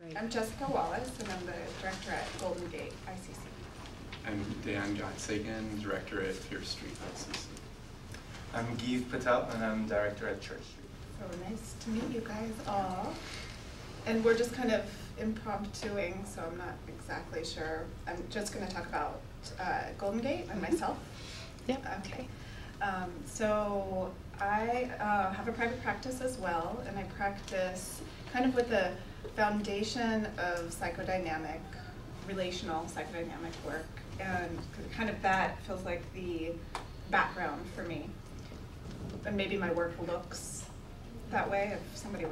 Great. I'm Jessica Wallace, and I'm the director at Golden Gate ICC. I'm Gottsegen, director at Pierce Street ICC. I'm Gieve Patel, and I'm director at Church Street. So nice to meet you guys all. And we're just kind of impromptuing, so I'm not exactly sure. I'm just going to talk about Golden Gate and myself. Yep. Okay. So I have a private practice as well, and I practice kind of with the foundation of psychodynamic, relational psychodynamic work, and kind of that feels like the background for me. And maybe my work looks that way if somebody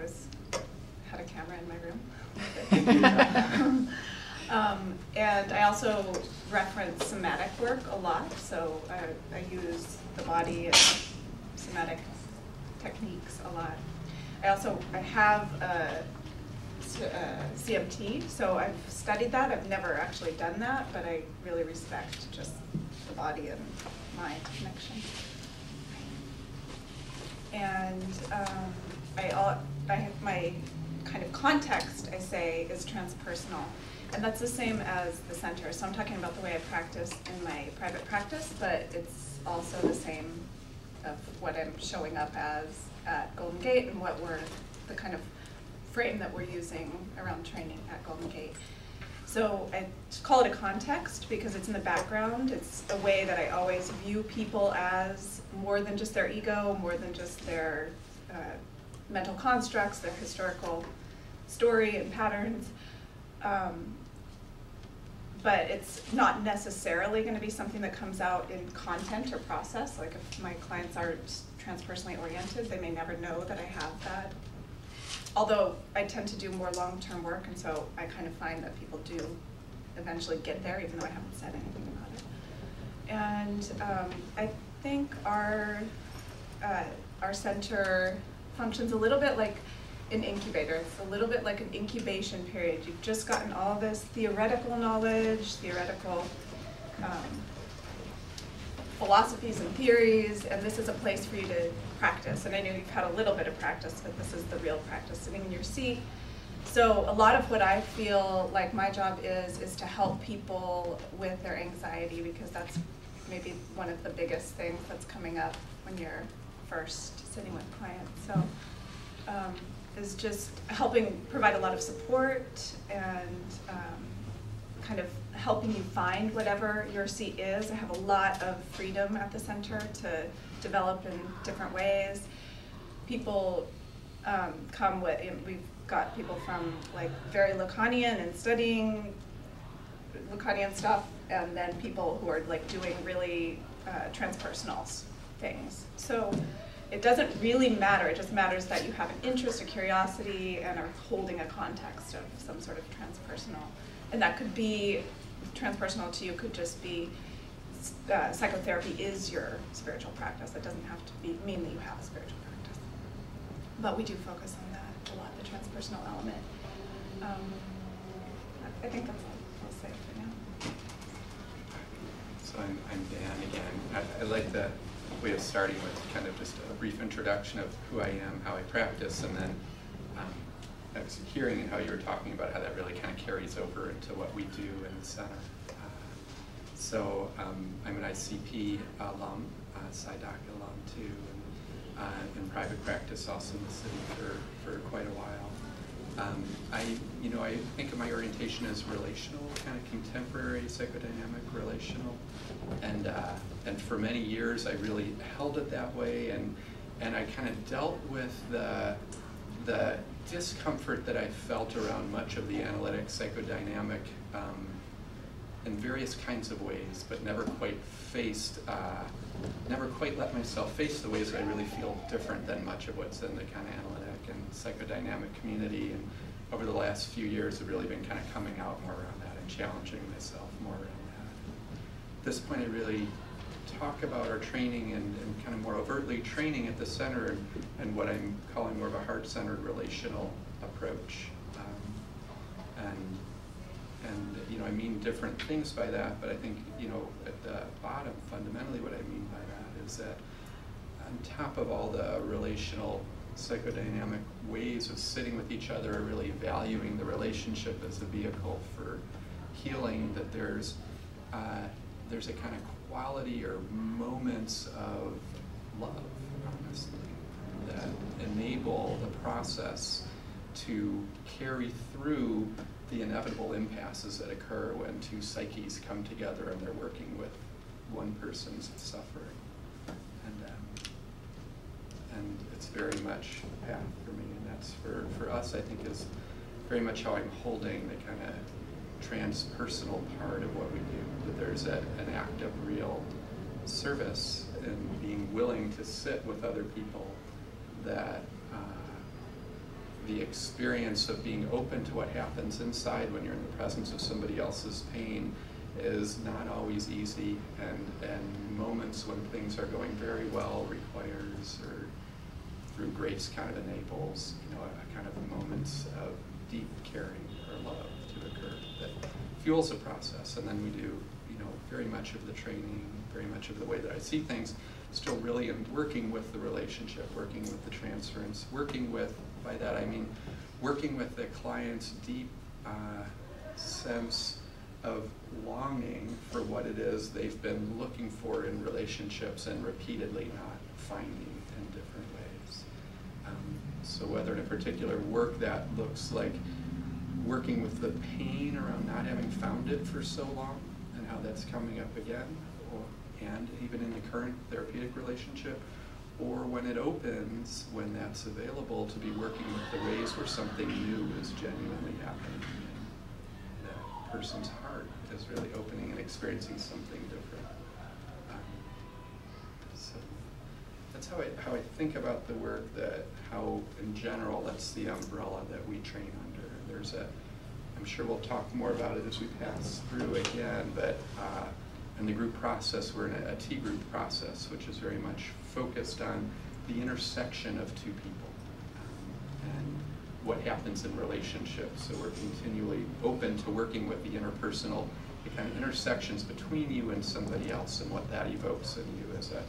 had a camera in my room. And I also reference somatic work a lot, so I use the body and somatic techniques a lot. I have CMT, so I've studied that. I've never actually done that, but I really respect just the body and mind connection. And my kind of context, I say, is transpersonal. And that's the same as the center. So I'm talking about the way I practice in my private practice, but it's also the same of what I'm showing up as at Golden Gate and what we're, the kind of frame that we're using around training at Golden Gate. So I call it a context because it's in the background. It's a way that I always view people as more than just their ego, more than just their mental constructs, their historical story and patterns. But it's not necessarily going to be something that comes out in content or process. Like if my clients aren't transpersonally oriented, they may never know that I have that. Although I tend to do more long-term work, and so I kind of find that people do eventually get there, even though I haven't said anything about it. And I think our center functions a little bit like an incubator. It's a little bit like an incubation period. You've just gotten all this theoretical knowledge, theoretical philosophies and theories, and this is a place for you to practice. And I know you've had a little bit of practice, but this is the real practice, sitting in your seat. So a lot of what I feel like my job is to help people with their anxiety, because that's maybe one of the biggest things that's coming up when you're first sitting with clients. So is just helping provide a lot of support and kind of helping you find whatever your seat is. I have a lot of freedom at the center to develop in different ways. People come with, we've got people from like very Lacanian and studying Lacanian stuff, and then people who are like doing really transpersonal things. So it doesn't really matter. It just matters that you have an interest, a curiosity, and are holding a context of some sort of transpersonal. And that could be, transpersonal to you could just be psychotherapy is your spiritual practice. It doesn't have to mean that you have a spiritual practice. But we do focus on that a lot, the transpersonal element. I think that's all I'll say for now. So I'm Dan again. I like that way of starting with kind of just a brief introduction of who I am, how I practice, and then I was hearing how you were talking about how that really kind of carries over into what we do in the center. So I'm an ICP alum, SciDoc alum too, and in private practice also in the city for quite a while. I think of my orientation as relational, kind of contemporary, psychodynamic, relational, and for many years I really held it that way, and I kind of dealt with the discomfort that I felt around much of the analytic psychodynamic in various kinds of ways, but never quite let myself face the ways I really feel different than much of what's in the kind of analytic and psychodynamic community. And over the last few years, I've really been kind of coming out more around that and challenging myself more around that. At this point, I really talk about our training and kind of more overtly training at the center and what I'm calling more of a heart-centered relational approach. And I mean different things by that, but I think, at the bottom, fundamentally what I mean by that is that on top of all the relational psychodynamic ways of sitting with each other are really valuing the relationship as a vehicle for healing, that there's a kind of quality or moments of love, honestly, that enable the process to carry through the inevitable impasses that occur when two psyches come together and they're working with one person's suffering. And it's very much a path for me, and that's for us, I think, is very much how I'm holding the kind of transpersonal part of what we do, that there's an act of real service and being willing to sit with other people, that the experience of being open to what happens inside when you're in the presence of somebody else's pain is not always easy, and moments when things are going very well requires, or through grace kind of enables, a kind of moments of deep caring or love to occur that fuels the process. And then we do, very much of the training, very much of the way that I see things, still really in working with the relationship, working with the transference, working with, by that I mean, working with the client's deep sense of longing for what it is they've been looking for in relationships and repeatedly not finding in different ways. So whether in a particular work that looks like working with the pain around not having found it for so long and how that's coming up again, and even in the current therapeutic relationship, or when it opens, when that's available, to be working with the ways where something new is genuinely happening in that person's heart, is really opening and experiencing something different. So that's how I think about the work, how in general that's the umbrella that we train under. I'm sure we'll talk more about it as we pass through again, but in the group process, we're in a T-group process, which is very much focused on the intersection of two people and what happens in relationships. So we're continually open to working with the interpersonal, the kind of intersections between you and somebody else, and what that evokes in you as a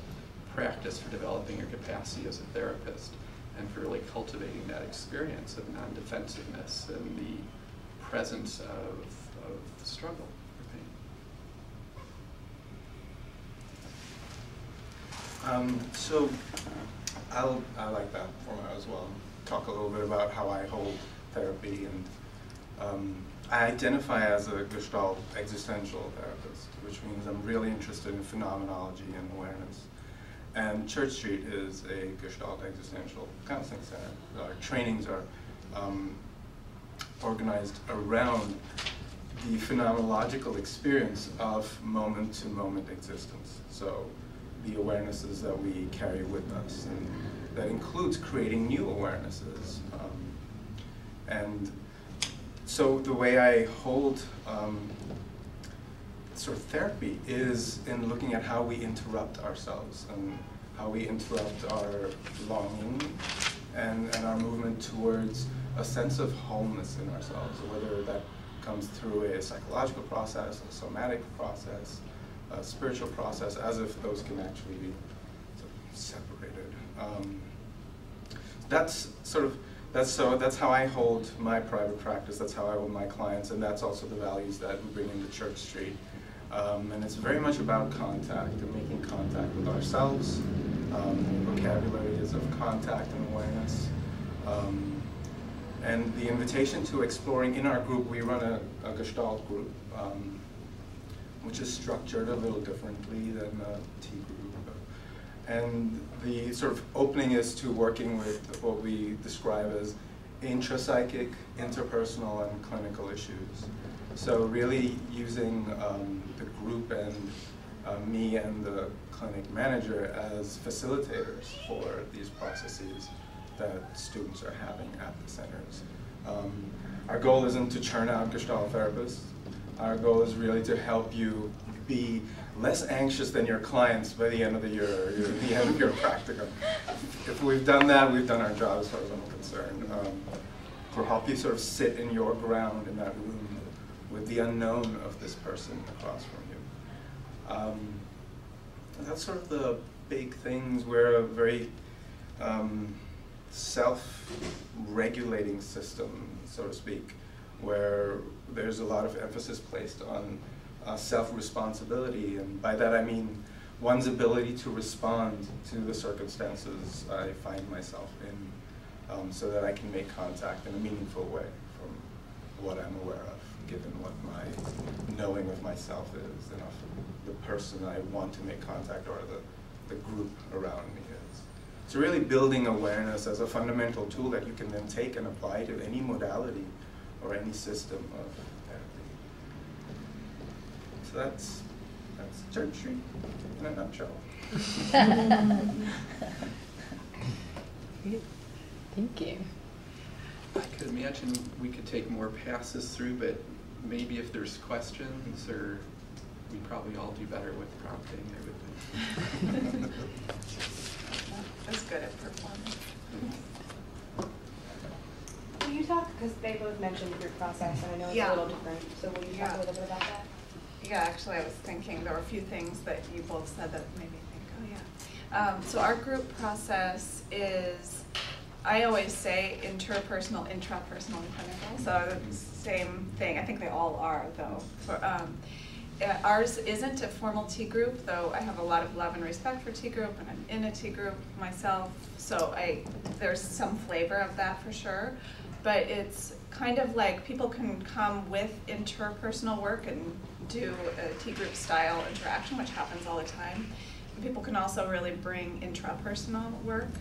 practice for developing your capacity as a therapist, and for really cultivating that experience of non-defensiveness and the presence of struggle. So I like that format as well. Talk a little bit about how I hold therapy, and I identify as a Gestalt existential therapist, which means I'm really interested in phenomenology and awareness. And Church Street is a Gestalt existential counseling center. Our trainings are organized around the phenomenological experience of moment-to-moment existence. So the awarenesses that we carry with us, and that includes creating new awarenesses. And so the way I hold sort of therapy is in looking at how we interrupt ourselves and how we interrupt our longing and our movement towards a sense of wholeness in ourselves, whether that comes through a psychological process, a somatic process, a spiritual process, as if those can actually be sort of separated. That's how I hold my private practice. That's how I hold my clients, and that's also the values that we bring into Church Street. And it's very much about contact and making contact with ourselves. Vocabularies of contact and awareness. And the invitation to exploring in our group, we run a Gestalt group, which is structured a little differently than a T group. And the sort of opening is to working with what we describe as intrapsychic, interpersonal, and clinical issues. So really using the group and me and the clinic manager as facilitators for these processes that students are having at the centers. Our goal isn't to churn out Gestalt therapists. Our goal is really to help you be less anxious than your clients by the end of the year, or the end of your practicum. If we've done that, we've done our job as far as I'm concerned. To help you sort of sit in your ground in that room with the unknown of this person across from you. That's sort of the big things. We're a very self-regulating system, so to speak, where there's a lot of emphasis placed on self-responsibility, and by that I mean one's ability to respond to the circumstances I find myself in, so that I can make contact in a meaningful way from what I'm aware of, given what my knowing of myself is, and of the person I want to make contact or the group around me is. So really building awareness as a fundamental tool that you can then take and apply to any modality or any system of therapy. So that's Church Street in a nutshell. Thank you. I could imagine we could take more passes through, but maybe if there's questions, or we probably all do better with prompting, I would think. That's good at performing. Will you talk, because they both mentioned group process, and I know it's a little different, so will you talk a little bit about that? Yeah, actually I was thinking there were a few things that you both said that made me think, oh yeah. So our group process is, I always say interpersonal, intrapersonal, and clinical, so same thing. I think they all are though. Ours isn't a formal T group, though I have a lot of love and respect for T group, and I'm in a T group myself, so there's some flavor of that for sure. But it's kind of like people can come with interpersonal work and do a T group style interaction, which happens all the time. And people can also really bring intrapersonal work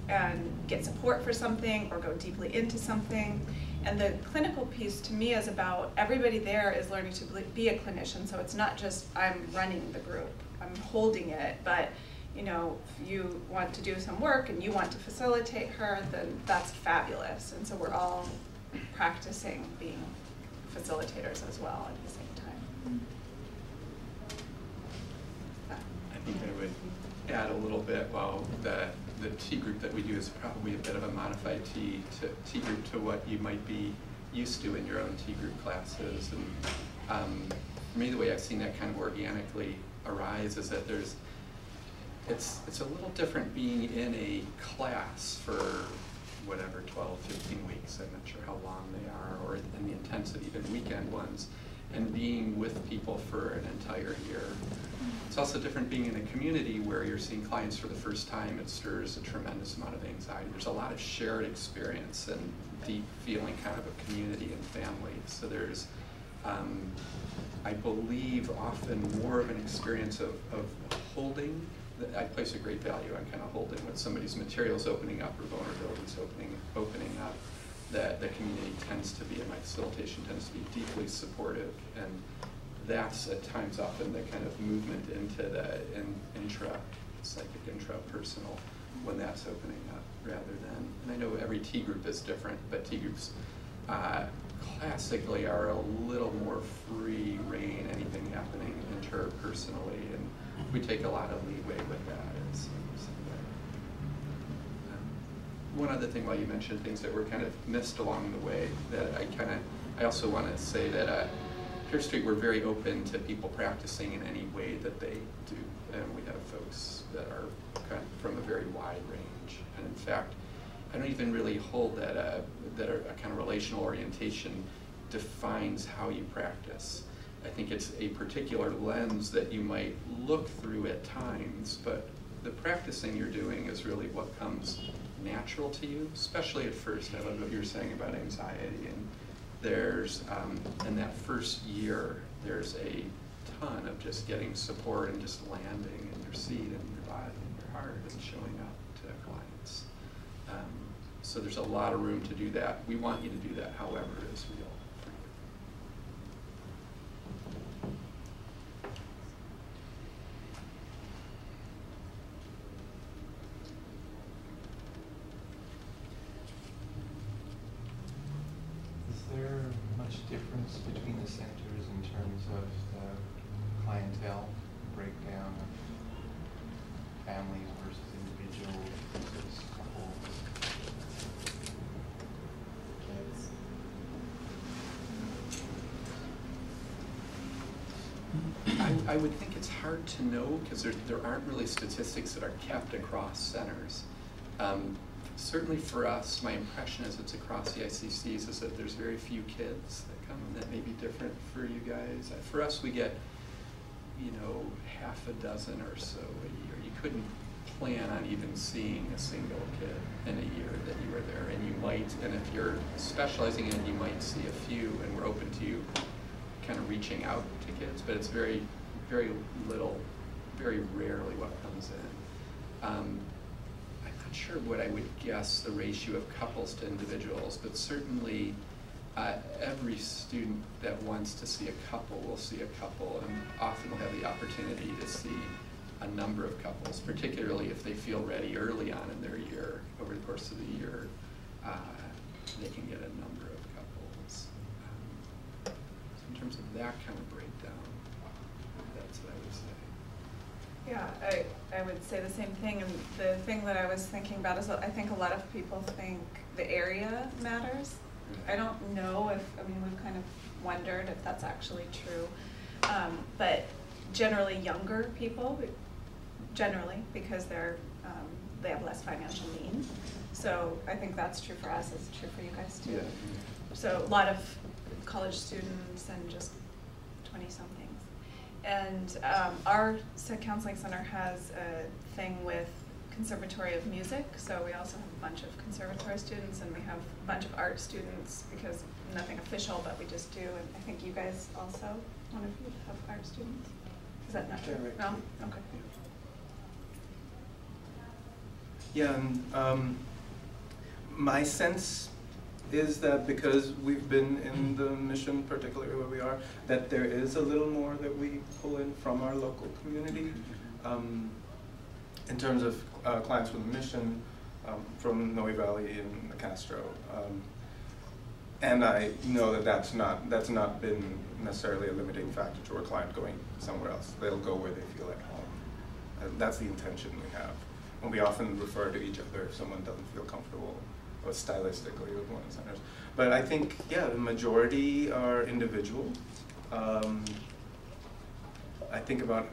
and get support for something or go deeply into something. And the clinical piece to me is about everybody there is learning to be a clinician, so it's not just I'm running the group, I'm holding it, but you know, if you want to do some work and you want to facilitate her, then that's fabulous. And so we're all practicing being facilitators as well at the same time. I think I would add a little bit, well, the T group that we do is probably a bit of a modified T group to what you might be used to in your own T group classes. And for me, the way I've seen that kind of organically arise is that it's a little different being in a class for whatever, 12, 15 weeks, I'm not sure how long they are, or in the intensity, even weekend ones, and being with people for an entire year. It's also different being in a community where you're seeing clients for the first time. It stirs a tremendous amount of anxiety. There's a lot of shared experience and deep feeling kind of a community and family. So there's, I believe, often more of an experience of holding. I place a great value on kind of holding when somebody's materials opening up or vulnerabilities opening up. That the community tends to be, and my facilitation tends to be deeply supportive, and that's at times often the kind of movement into the psychic intrapersonal when that's opening up rather than, and I know every T group is different, but T groups classically are a little more free reign, anything happening interpersonally, and we take a lot of leeway with that, it seems. One other thing, while you mentioned things that were kind of missed along the way, that I also want to say that Pier Street, we're very open to people practicing in any way that they do, and we have folks that are kind of from a very wide range. And in fact, I don't even really hold that a kind of relational orientation defines how you practice. I think it's a particular lens that you might look through at times, but the practicing you're doing is really what comes natural to you, especially at first. I love what you were saying about anxiety, and there's, in that first year, there's a ton of just getting support and just landing in your seat and your body and your heart and showing up to clients. So there's a lot of room to do that. We want you to do that, however, is real for you. Is there much difference between the centers in terms of the clientele breakdown of families versus individuals versus couples? I would think it's hard to know because there aren't really statistics that are kept across centers. certainly for us, my impression is it's across the ICCs is that there's very few kids that come, and that may be different for you guys. For us, we get, you know, half a dozen or so a year. You couldn't plan on even seeing a single kid in a year that you were there, and you might, and if you're specializing in it, you might see a few, and we're open to you kind of reaching out to kids, but it's very, very little, very rarely what comes in. I'm not sure what I would guess the ratio of couples to individuals, but certainly every student that wants to see a couple will see a couple, and often will have the opportunity to see a number of couples, particularly if they feel ready early on in their year. Over the course of the year, they can get a number of couples. So in terms of that kind of breakdown, that's what I would say. Yeah, I would say the same thing, and the thing that I was thinking about is I think a lot of people think the area matters. I don't know if, I mean, we've kind of wondered if that's actually true, but generally younger people, generally, because they have less financial means. So I think that's true for us, it's true for you guys too. Yeah. So a lot of college students and just 20-somethings. And our counseling center has a thing with Conservatory of Music, so we also have a bunch of conservatory students, and we have a bunch of art students, because nothing official, but we just do, and I think you guys also, one of you have art students. Is that not true? No? Okay. Yeah, and my sense is that because we've been in the mission, particularly where we are, that there is a little more that we pull in from our local community. In terms of clients from the mission, from Noe Valley and Castro. And I know that that's not been necessarily a limiting factor to a client going somewhere else. They'll go where they feel at home. That's the intention we have. And we often refer to each other if someone doesn't feel comfortable or stylistically with one of the centers. But I think, yeah, the majority are individual. I think about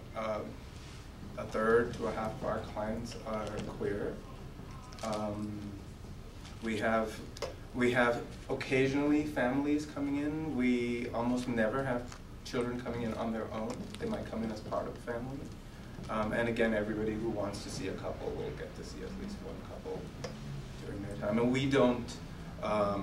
a third to a half of our clients are queer. We have occasionally families coming in. We almost never have children coming in on their own. They might come in as part of a family. And again, everybody who wants to see a couple will get to see at least one couple during their time. And we don't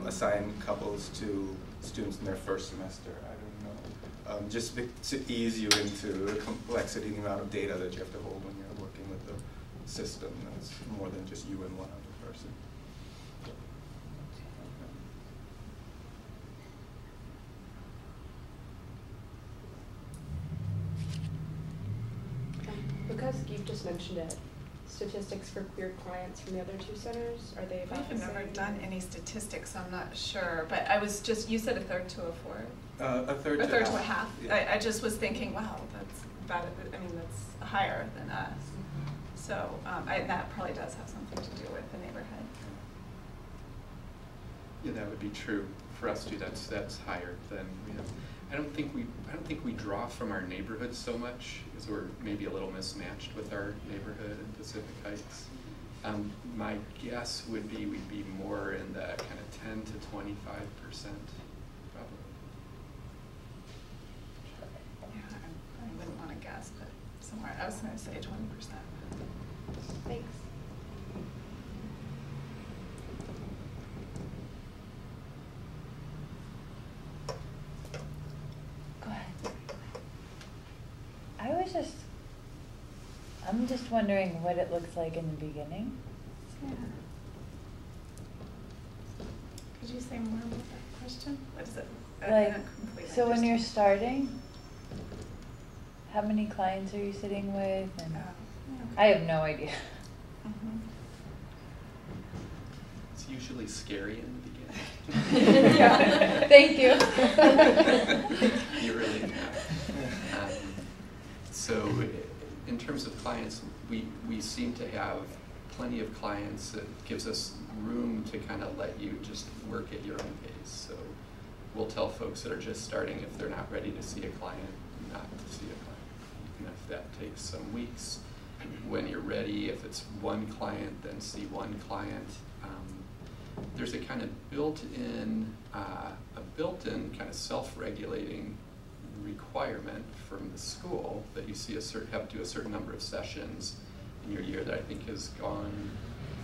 assign couples to students in their first semester. I don't know. Just to ease you into the complexity and the amount of data that you have to hold when you're working with the system. That's more than just you and one other person. Because you've just mentioned it, statistics for queer clients from the other two centers, are they about the We've same? never done any statistics, I'm not sure, but I was just, you said a third to a fourth? A third to to a half. Yeah. I just was thinking, wow, that's about, I mean, that's higher than us. So that probably does have something to do with the neighborhood. Yeah, that would be true for us too. That's higher than we have. I don't think we draw from our neighborhood so much because we're maybe a little mismatched with our neighborhood in Pacific Heights. My guess would be we'd be more in the kind of 10 to 25%, probably. Yeah, I wouldn't want to guess, but somewhere, I was going to say 20%. Thanks. Go ahead. I'm just wondering what it looks like in the beginning. Yeah. Could you say more about that question? What is it? Like, so when you're starting, how many clients are you sitting with? And I have no idea. It's usually scary in the beginning. Yeah. Thank you. You really have. So in terms of clients, we seem to have plenty of clients that gives us room to kind of let you just work at your own pace. So we'll tell folks that are just starting if they're not ready to see a client, not to see a client. And if that takes some weeks, when you're ready. If it's one client, then see one client. There's a kind of built-in kind of self-regulating requirement from the school that you see have to do a certain number of sessions in your year that I think has gone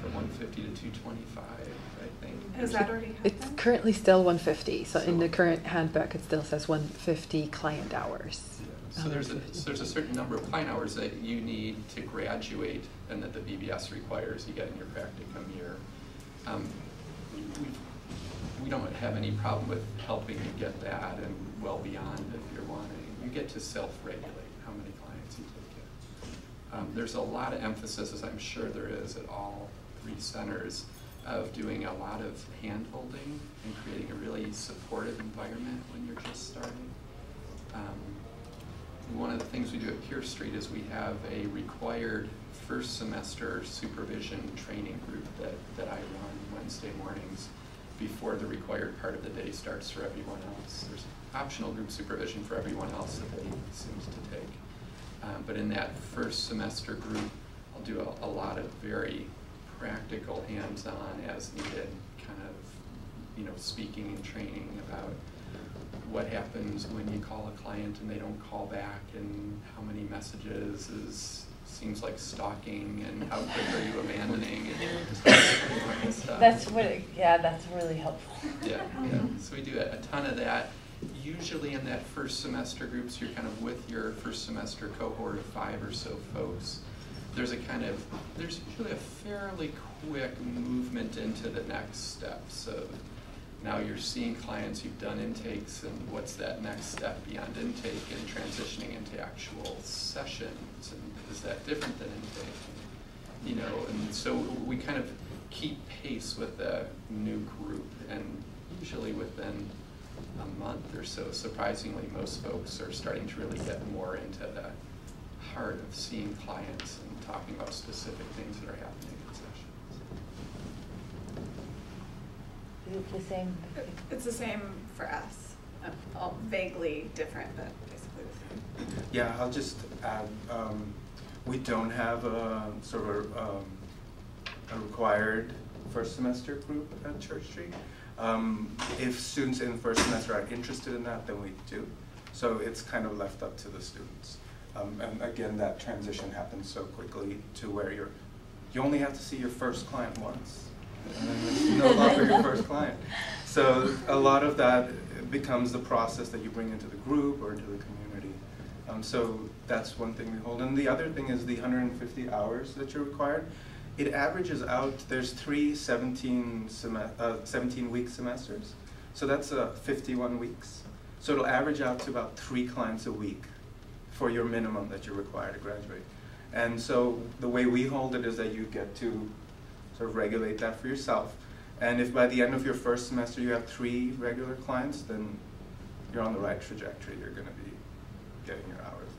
from 150 to 225, I think. Has that already happened? It's currently still 150, so in the current handbook it still says 150 client hours. Yeah. So there's a certain number of client hours that you need to graduate and that the BBS requires you get in your practicum year. We don't have any problem with helping you get that and well beyond if you're wanting. You get to self-regulate how many clients you take in. There's a lot of emphasis, as I'm sure there is at all 3 centers, of doing a lot of hand-holding and creating a really supportive environment when you're just starting. One of the things we do at Pierce Street is we have a required first semester supervision training group that I run Wednesday mornings before the required part of the day starts for everyone else. There's optional group supervision for everyone else that they seems to take. But in that first semester group, I'll do a lot of very practical, hands-on, as needed, kind of, speaking and training about what happens when you call a client and they don't call back, and how many messages seems like stalking, and how quick are you abandoning, and stuff. That's really helpful. Yeah. So we do a ton of that. Usually in that first semester groups, you're kind of with your first semester cohort of 5 or so folks. There's usually a fairly quick movement into the next steps of, now you're seeing clients, you've done intakes, and what's that next step beyond intake and transitioning into actual sessions, and is that different than intake? And so we kind of keep pace with the new group, and usually within a month or so, surprisingly, most folks are starting to really get more into the heart of seeing clients and talking about specific things that are happening in sessions. Is it the same? It's the same for us. All vaguely different, but basically the same. Yeah, I'll just add, we don't have a sort of a required first semester group at Church Street. If students in first semester are interested in that, then we do. So it's kind of left up to the students. And again, that transition happens so quickly to where you only have to see your first client once, and then it's no longer your first client. So a lot of that becomes the process that you bring into the group or into the community. So that's one thing we hold. And the other thing is the 150 hours that you're required. It averages out, there's 3 17-week semesters. So that's 51 weeks. So it'll average out to about 3 clients a week for your minimum that you're required to graduate. And so the way we hold it is that you get to sort of regulate that for yourself. And if by the end of your first semester you have 3 regular clients, then you're on the right trajectory. You're going to be getting your hours.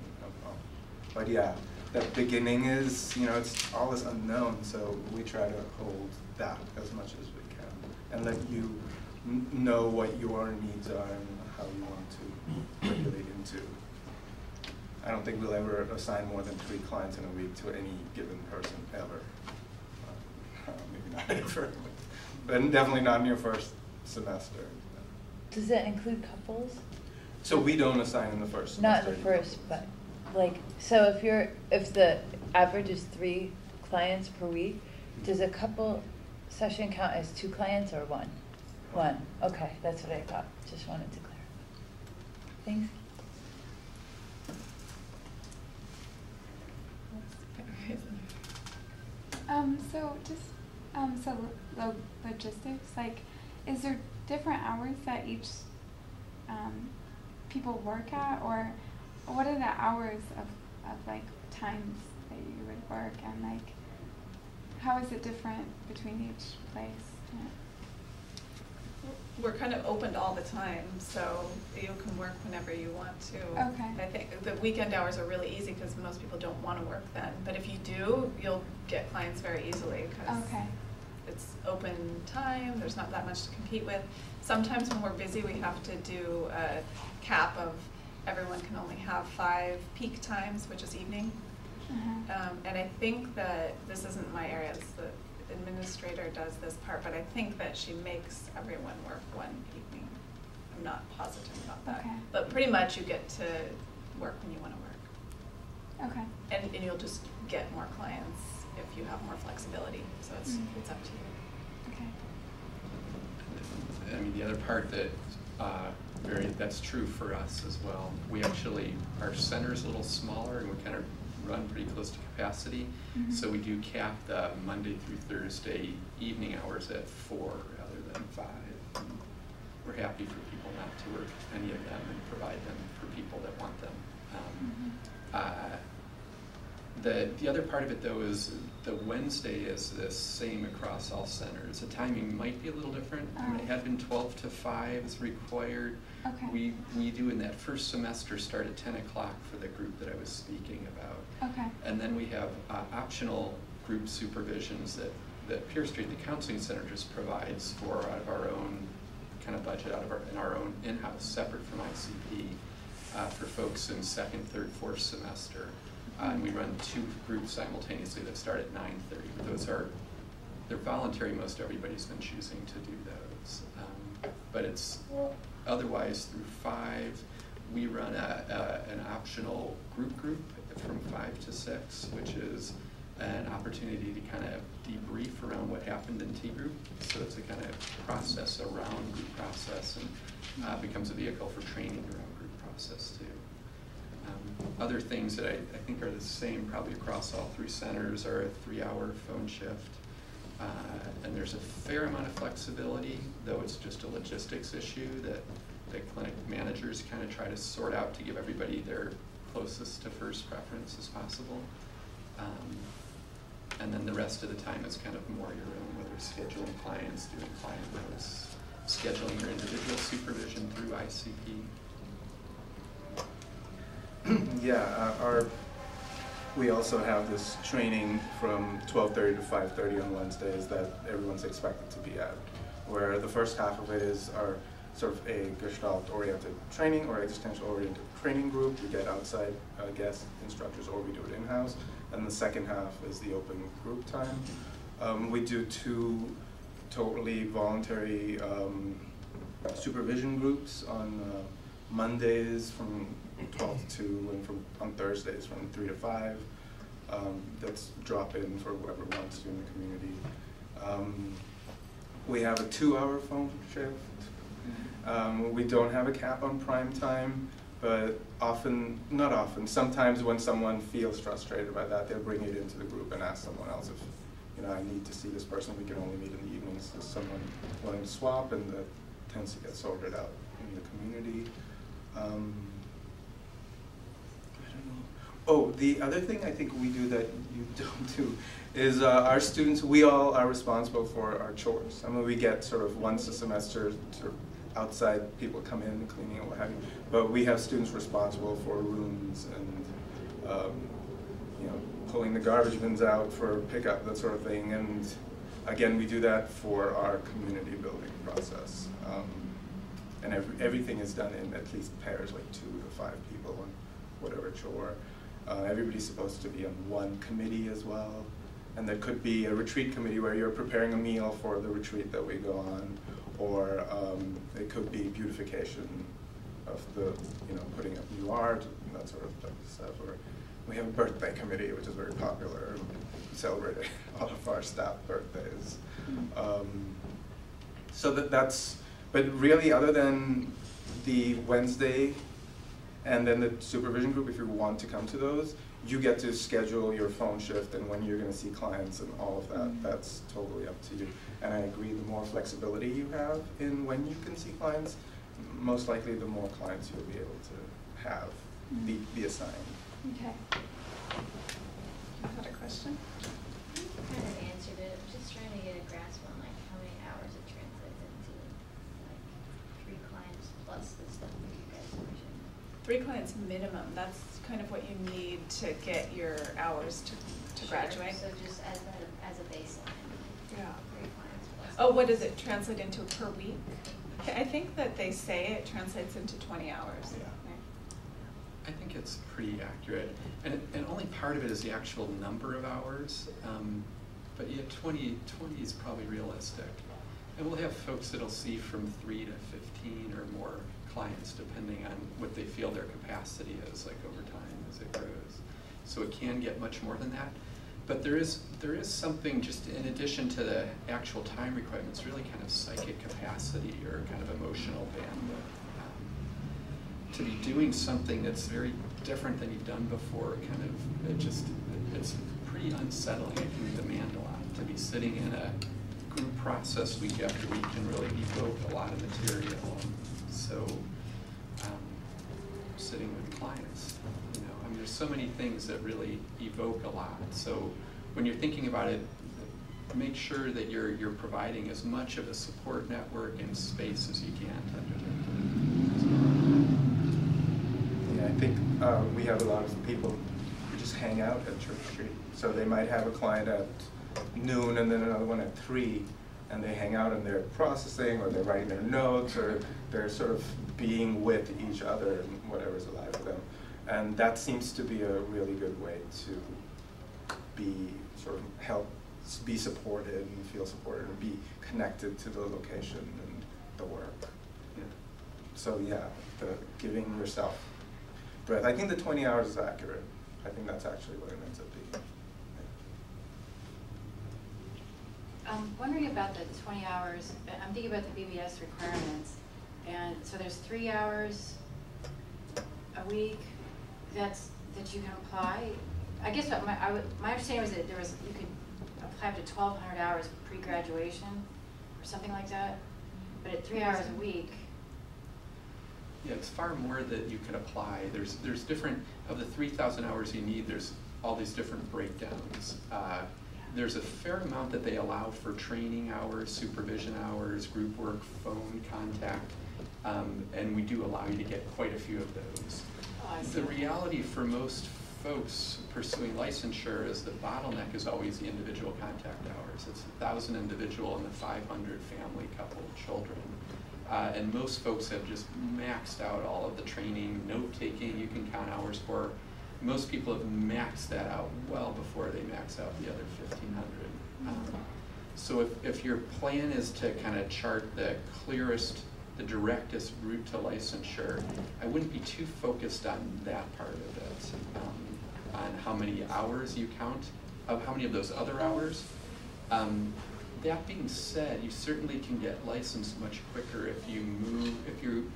But yeah, that beginning is, it's all this unknown, so we try to hold that as much as we can and let you know what your needs are and how you want to regulate into. I don't think we'll ever assign more than 3 clients in a week to any given person ever. Maybe not ever, but definitely not in your first semester. Does that include couples? So we don't assign in the first semester. Not in the first, but so if the average is 3 clients per week, does a couple session count as 2 clients or 1? 1. Okay, that's what I thought. Just wanted to clarify. Thanks. So logistics, is there different hours that each people work at, or what are the hours of times that you would work, and how is it different between each place? Yeah. We're kind of open all the time, so you can work whenever you want to. Okay. I think the weekend hours are really easy because most people don't want to work then. But if you do, you'll get clients very easily because it's open time. There's not that much to compete with. Sometimes when we're busy, we have to do a cap of everyone can only have 5 peak times, which is evening. And I think that this isn't my area, it's the administrator does this part, but I think that she makes everyone work one evening. I'm not positive about that. Okay. But pretty much you get to work when you want to work. Okay. And you'll just get more clients if you have more flexibility. So it's up to you. Okay. I mean, the other part that that's true for us as well. We actually, our center's a little smaller and we kind of run pretty close to capacity. So we do cap the Monday through Thursday evening hours at 4 rather than 5. And we're happy for people not to work any of them and provide them for people that want them. The other part of it though is the Wednesday is the same across all centers. The timing might be a little different. I mean, it had been 12 to 5 is required. Okay. We do in that first semester start at 10 o'clock for the group that I was speaking about. Okay. And then we have optional group supervisions that Pierce Street, the counseling center, just provides for out of our own kind of budget, in our own in-house, separate from ICP, for folks in second, third, fourth semester. And we run 2 groups simultaneously that start at 9:30. They're voluntary. Most everybody's been choosing to do those. But it's otherwise through 5. We run an optional group from 5 to 6, which is an opportunity to kind of debrief around what happened in T group. So it's a kind of process around group process and becomes a vehicle for training around group process too. Other things that I think are the same probably across all 3 centers are a 3-hour phone shift. And there's a fair amount of flexibility, though it's just a logistics issue that the clinic managers kind of try to sort out to give everybody their closest to first preference as possible. And then the rest of the time is kind of more your own, whether it's scheduling clients, doing client notes, scheduling your individual supervision through ICP. Yeah, we also have this training from 12:30 to 5:30 on Wednesdays that everyone's expected to be at, where the first half of it is our sort of a Gestalt-oriented training or existential-oriented training group. We get outside guest instructors or we do it in-house. And the second half is the open group time. We do 2 totally voluntary supervision groups on Mondays from 12 to 2 and on Thursdays from 3 to 5. That's drop-in for whoever wants to in the community. We have a 2-hour phone shift. We don't have a cap on prime time, but not often, sometimes when someone feels frustrated by that, they'll bring it into the group and ask someone else if, I need to see this person, we can only meet in the evenings. There's someone willing to swap, and that tends to get sorted out in the community. I don't know. Oh, the other thing I think we do that you don't do is our students, we all are responsible for our chores. I mean, we get sort of once a semester sort of outside people come in, cleaning and what have you, but we have students responsible for rooms and pulling the garbage bins out for pickup, that sort of thing. And again, we do that for our community building process. And everything is done in at least pairs, like 2 to 5 people on whatever chore. Everybody's supposed to be on one committee as well. And there could be a retreat committee where you're preparing a meal for the retreat that we go on, or it could be beautification of the, putting up new art, and that sort of stuff. Or we have a birthday committee, which is very popular. We celebrate all of our staff birthdays. So but really, other than the Wednesday and then the supervision group, if you want to come to those, you get to schedule your phone shift and when you're going to see clients and all of that. That's totally up to you. And I agree, the more flexibility you have in when you can see clients, most likely the more clients you'll be able to have, be assigned. Okay. I had a question. You kind of answered it. I'm just trying to get a grasp on how many hours it translates into, 3 clients plus the stuff that you guys mentioned. 3 clients minimum. That's kind of what you need to get your hours to graduate. So just as a baseline. Yeah. 3 clients plus. Oh, what does it translate into per week? I think that they say it translates into 20 hours. Yeah. I think it's pretty accurate, and only part of it is the actual number of hours. But yeah, 20 is probably realistic. And we'll have folks that'll see from 3 to 15 or more clients, depending on what they feel their capacity is, like over time as it grows. So it can get much more than that. But there is something just in addition to the actual time requirements, really kind of psychic capacity or kind of emotional bandwidth. To be doing something that's very different than you've done before, it's pretty unsettling. It can demand a lot. To be sitting in a group process week after week can really evoke a lot of material. So sitting with clients, there's so many things that really evoke a lot. So when you're thinking about it, make sure that you're providing as much of a support network and space as you can to Yeah, I think we have a lot of people who just hang out at Church Street. So they might have a client at noon and then another one at 3, and they hang out and they're processing or they're writing their notes or they're sort of being with each other and whatever's alive for them. And that seems to be a really good way to be be supported and feel supported and be connected to the location and the work. Yeah. So yeah, the giving yourself breath. I think the 20 hours is accurate. I think that's actually what it ends up being. I'm wondering about the 20 hours. I'm thinking about the BBS requirements. And so there's 3 hours a week that you can apply. I guess what my understanding was that you could apply up to 1,200 hours pre-graduation or something like that. But at 3 hours a week. Yeah, it's far more that you can apply. There's different, of the 3,000 hours you need, there's all these different breakdowns. There's a fair amount that they allow for training hours, supervision hours, group work, phone contact, and we do allow you to get quite a few of those. The reality for most folks pursuing licensure is the bottleneck is always the individual contact hours. It's 1,000 individual and the 500 family, couple, children. And most folks have just maxed out all of the training, note-taking you can count hours for. Most people have maxed that out well before they max out the other 1,500. So if your plan is to kind of chart the clearest, the directest route to licensure, I wouldn't be too focused on that part of it, on how many hours you count, of how many of those other hours. That being said, you certainly can get licensed much quicker if you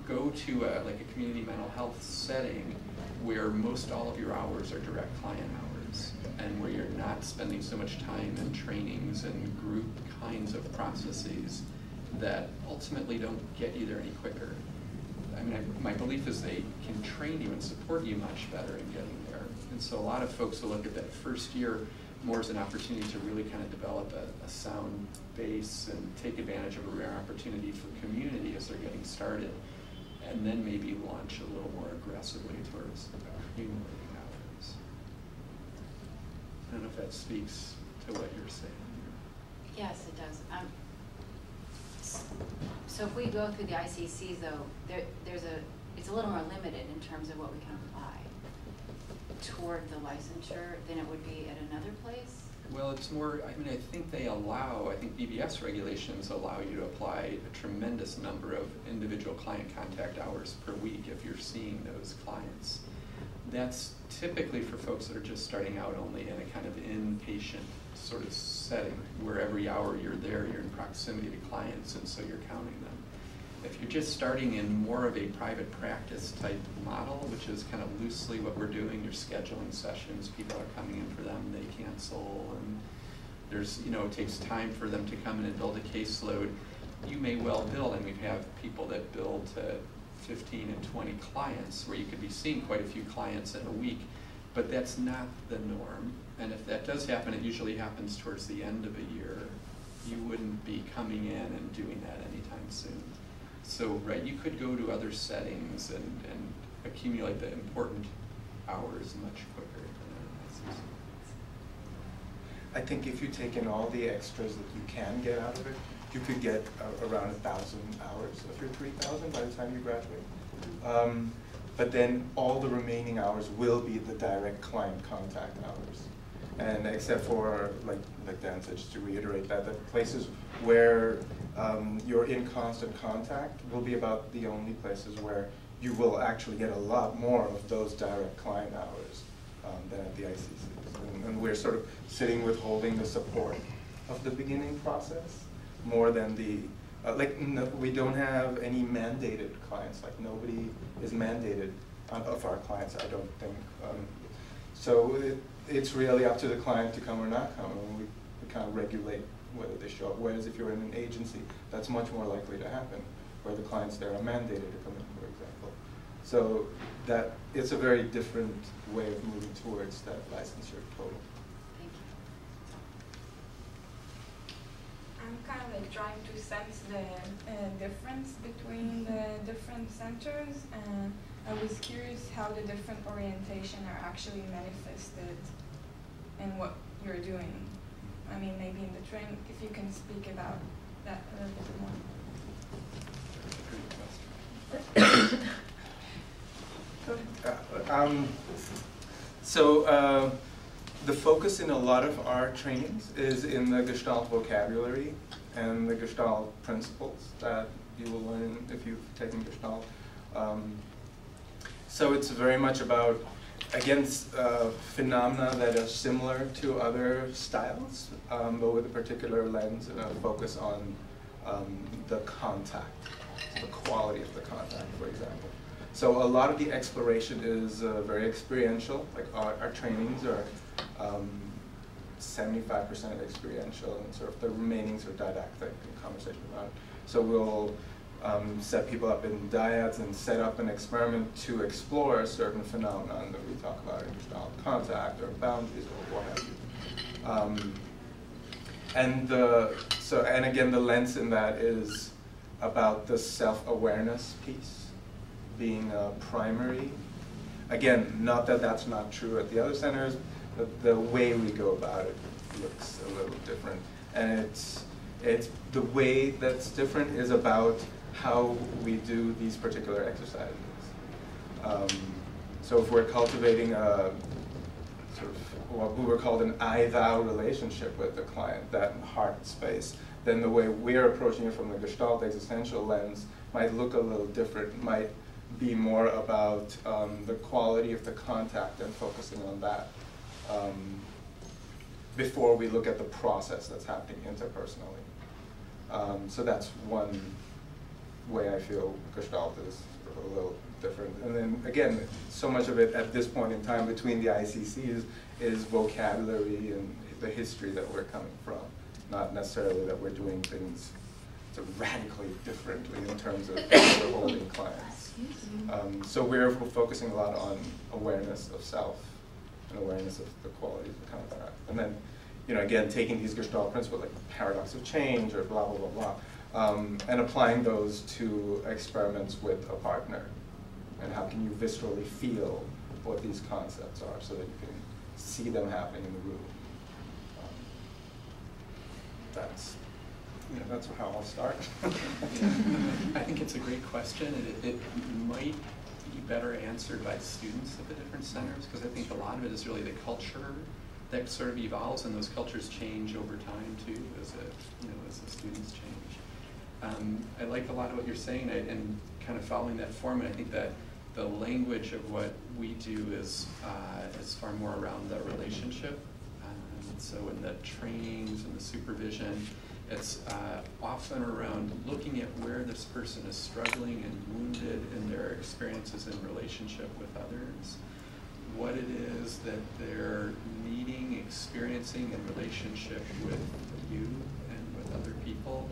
go to like a community mental health setting where most all of your hours are direct client hours and where you're not spending so much time in trainings and group kinds of processes that ultimately don't get you there any quicker. I mean, my belief is they can train you and support you much better in getting there. And so a lot of folks will look at that first year more as an opportunity to really kind of develop a sound base and take advantage of a rare opportunity for community as they're getting started, and then maybe launch a little more aggressively towards accumulating hours. I don't know if that speaks to what you're saying. Yes, it does. So if we go through the ICCs, though, it's a little more limited in terms of what we can apply toward the licensure than it would be at another place? Well, it's more, I mean, I think BBS regulations allow you to apply a tremendous number of individual client contact hours per week if you're seeing those clients. That's typically for folks that are just starting out only in a kind of inpatient sort of setting where every hour you're there, you're in proximity to clients, and so you're counting them. If you're just starting in more of a private practice type model, which is kind of loosely what we're doing, you're scheduling sessions, people are coming in for them, they cancel, and there's, it takes time for them to come in and build a caseload. You may well bill, and we have people that bill to 15 and 20 clients, where you could be seeing quite a few clients in a week, but that's not the norm. And if that does happen, it usually happens towards the end of a year. You wouldn't be coming in and doing that anytime soon. So, right, you could go to other settings and accumulate the important hours much quicker than an ICC. I think if you take in all the extras that you can get out of it, you could get around 1,000 hours of your 3,000 by the time you graduate. but then all the remaining hours will be the direct client contact hours. And except for, like Dan said, just to reiterate that, the places where you're in constant contact will be about the only places where you will actually get a lot more of those direct client hours than at the ICCs. And we're sort of sitting withholding the support of the beginning process more than the, we don't have any mandated clients. Like nobody is mandated of our clients, I don't think. So it's really up to the client to come or not come, and we kind of regulate whether they show up. Whereas if you're in an agency, that's much more likely to happen, where the clients there are mandated to come in, for example. So that it's a very different way of moving towards that licensure total. Thank you. I'm kind of like trying to sense the difference between the different centers, and I was curious how the different orientation are actually manifested in what you're doing. I mean, maybe in the training, if you can speak about that a little bit more. The focus in a lot of our trainings is in the Gestalt vocabulary and the Gestalt principles that you will learn if you've taken Gestalt. So it's very much about, again, phenomena that are similar to other styles, but with a particular lens and a focus on the contact, the quality of the contact, for example. So a lot of the exploration is very experiential. Like our trainings are 75% experiential, and sort of the remainings are didactic and conversation around it. So we'll set people up in dyads and set up an experiment to explore a certain phenomenon that we talk about in Gestalt, contact or boundaries or what have you. And again, the lens in that is about the self-awareness piece being primary. Again, not that that's not true at the other centers, but the way we go about it looks a little different. And it's the way that's different is about how we do these particular exercises. So if we're cultivating a sort of what we were called an I-thou relationship with the client, that heart space, then the way we're approaching it from the Gestalt existential lens might look a little different, might be more about the quality of the contact and focusing on that before we look at the process that's happening interpersonally. So that's one way I feel Gestalt is sort of a little different. And then again, so much of it at this point in time between the ICCs is vocabulary and the history that we're coming from, not necessarily that we're doing things so radically differently in terms of how we're holding clients. So we're focusing a lot on awareness of self and awareness of the quality of the contact. And then, again, taking these Gestalt principles like paradox of change or blah, blah, blah, blah, and applying those to experiments with a partner. And how can you viscerally feel what these concepts are so that you can see them happening in the room. That's how I'll start. I think it's a great question, and it might be better answered by students at the different centers, because I think a lot of it is really the culture that sort of evolves, and those cultures change over time too, as the students change. I like a lot of what you're saying, and kind of following that format. I think that the language of what we do is far more around the relationship. So in the trainings and the supervision, it's often around looking at where this person is struggling and wounded in their experiences in relationship with others, what it is that they're needing, experiencing in relationship with you and with other people,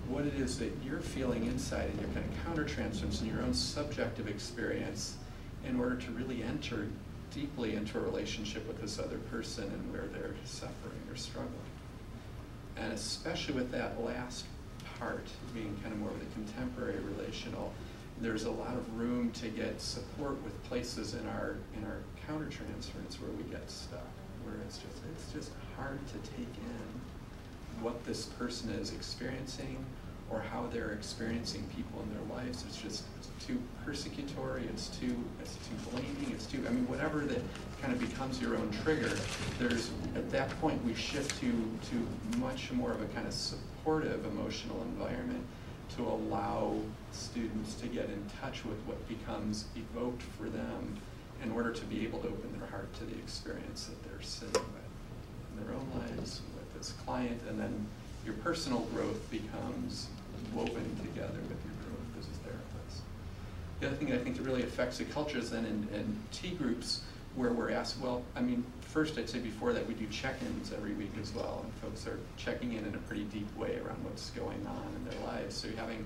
what it is that you're feeling inside in your kind of countertransference in your own subjective experience in order to really enter deeply into a relationship with this other person and where they're suffering or struggling. And especially with that last part, being kind of more of the contemporary relational, there's a lot of room to get support with places in our countertransference where we get stuck, where it's just hard to take in what this person is experiencing, or how they're experiencing people in their lives. It's just too persecutory, it's too blaming, it's too, I mean, whatever that kind of becomes your own trigger, there's, at that point, we shift to much more of a kind of supportive emotional environment to allow students to get in touch with what becomes evoked for them in order to be able to open their heart to the experience that they're sitting with in their own lives, with this client, and then your personal growth becomes woven together with your growth as a therapist. The other thing that I think that really affects the culture is then in T groups where we're asked, well, I mean, first I'd say before that we do check-ins every week as well, and folks are checking in a pretty deep way around what's going on in their lives. So you're having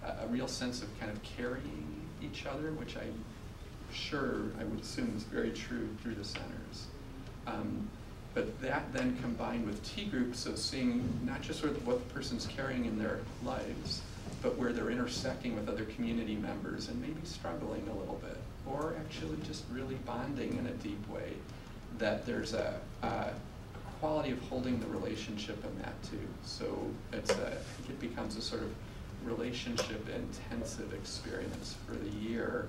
a real sense of kind of carrying each other, which I'm sure I would assume is very true through the centers. But that then combined with T groups, so seeing not just sort of what the person's carrying in their lives, but where they're intersecting with other community members and maybe struggling a little bit, or actually just really bonding in a deep way, that there's a quality of holding the relationship in that too. So it's I think it becomes a sort of relationship intensive experience for the year,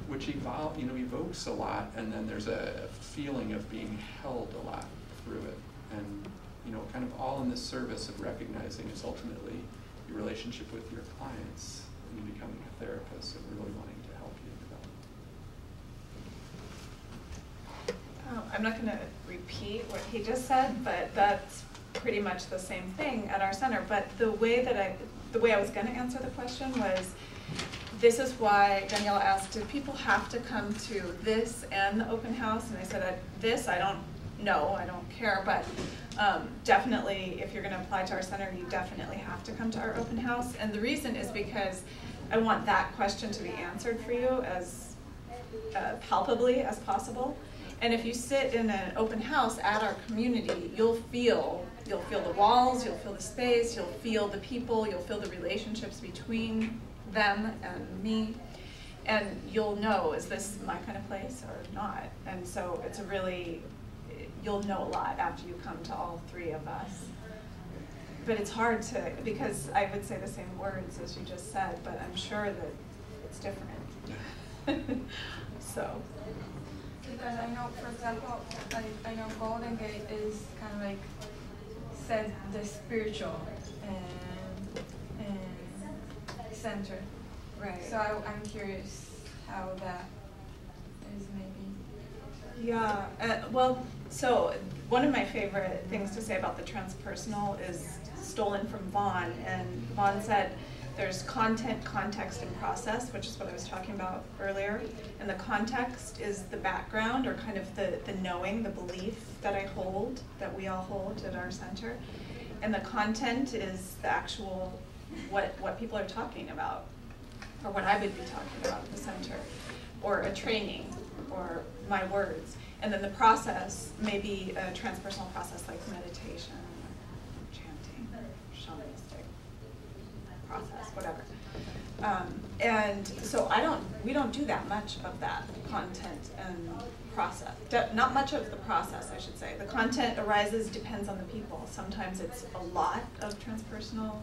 which evokes a lot, and then there's a feeling of being held a lot through it, and kind of all in the service of recognizing it's ultimately your relationship with your clients and you becoming a therapist and really wanting to help you develop. I'm not going to repeat what he just said, but that's pretty much the same thing at our center. But the way I was going to answer the question was, this is why Danielle asked, do people have to come to this and the open house? And I said, this, I don't know, I don't care, but definitely if you're going to apply to our center, you definitely have to come to our open house. And the reason is because I want that question to be answered for you as palpably as possible. And if you sit in an open house at our community, you'll feel the walls, you'll feel the space, you'll feel the people, you'll feel the relationships between them and me, and you'll know, is this my kind of place or not? And so it's you'll know a lot after you come to all three of us. But it's hard because I would say the same words as you just said, but I'm sure that it's different. So. Because I know, for example, I know Golden Gate is kind of like said the spiritual and center. Right. So I'm curious how that is maybe. Yeah, well, so one of my favorite things to say about the transpersonal is stolen from Vaughn, and Vaughn said there's content, context, and process, which is what I was talking about earlier. And the context is the background, or kind of the knowing, the belief that I hold, that we all hold at our center. And the content is the actual, what people are talking about, or what I would be talking about at the center, or a training, or my words. And then the process may be a transpersonal process like meditation, or chanting, shamanistic process, whatever. And so we don't do that much of that content and process. Not much of the process, I should say. The content arises, depends on the people. Sometimes it's a lot of transpersonal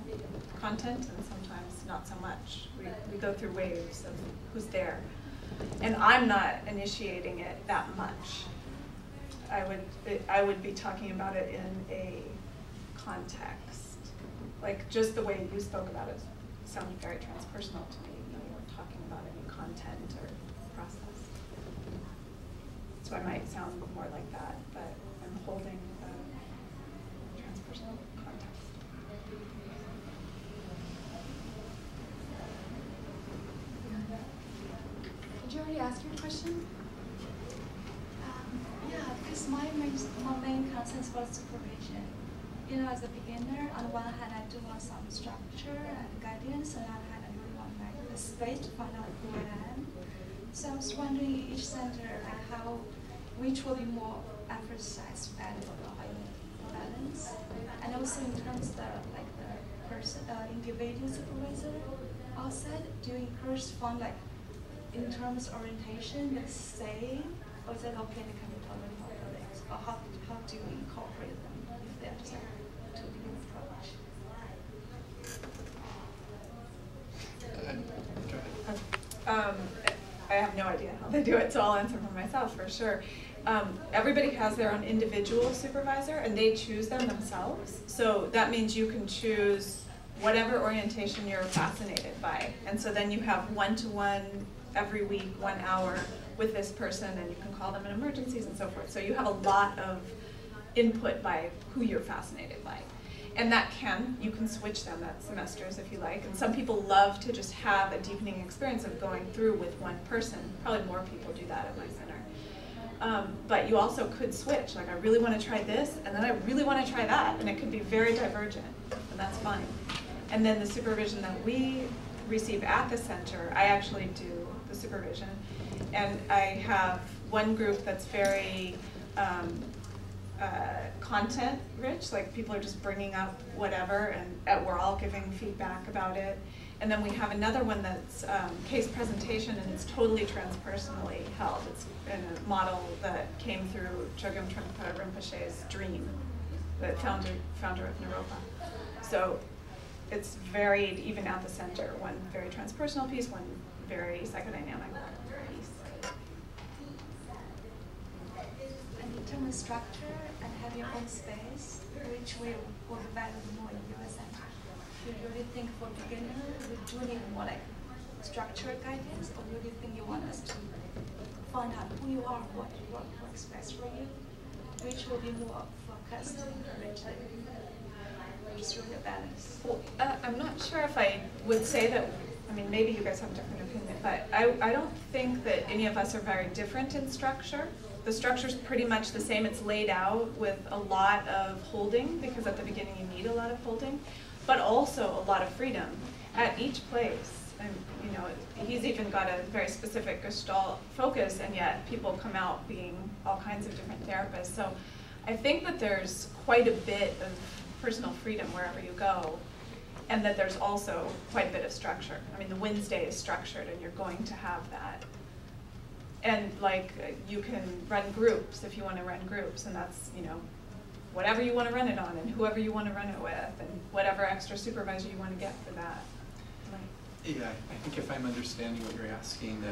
content, and sometimes not so much. We go through waves of who's there. And I'm not initiating it that much. I would be talking about it in a context. Like just the way you spoke about it sounded very transpersonal to me. You weren't talking about any content or process. So I might sound more like that, but I'm holding a transpersonal context. Did you already ask your question? Yeah, because my main concern was supervision. As a beginner, on the one hand, I do want some structure and guidance, and on the other hand, I really want the space to find out who I am. So I was wondering each center, which will be more emphasized and balance, and also in terms of the person, individual supervisor outside, do you encourage fun in terms of orientation the same, or is it okay to come to totally different, or how do you incorporate them if they're just two different approach? I have no idea how they do it, so I'll answer for myself for sure. Everybody has their own individual supervisor, and they choose them themselves. So that means you can choose whatever orientation you're fascinated by. And so then you have one-to-one every week, 1 hour with this person, and you can call them in emergencies and so forth. So you have a lot of input by who you're fascinated by. And you can switch them at semesters if you like. And some people love to just have a deepening experience of going through with one person. Probably more people do that at my center. But you also could switch. Like, I really want to try this, and then I really want to try that. And it could be very divergent, and that's fine. And then the supervision that we receive at the center, I actually do the supervision. And I have one group that's very content rich, like people are just bringing up whatever, and we're all giving feedback about it. And then we have another one that's case presentation, and it's totally transpersonally held. It's in a model that came through Chogyam Trungpa Rinpoche's dream, the founder of Naropa. So it's varied even at the center, one very transpersonal piece, one very psychodynamic piece. And in terms of structure and have your own space, which will be valued more in your center? Do you really think for beginners we do need more like structured guidance, or do you think you want us to find out who you are, what works best for you, which will be more focused and richer? Just really a balance. Well, I'm not sure if I would say that. I mean, maybe you guys have a different opinion, but I don't think that any of us are very different in structure. The structure's pretty much the same. It's laid out with a lot of holding, because at the beginning you need a lot of holding, but also a lot of freedom at each place. And you know, he's even got a very specific Gestalt focus, and yet people come out being all kinds of different therapists. So I think that there's quite a bit of personal freedom wherever you go, and that there's also quite a bit of structure. I mean, the Wednesday is structured, and you're going to have that. And like, you can run groups if you want to run groups, and that's, you know, whatever you want to run it on, and whoever you want to run it with, and whatever extra supervisor you want to get for that. Yeah, I think if I'm understanding what you're asking,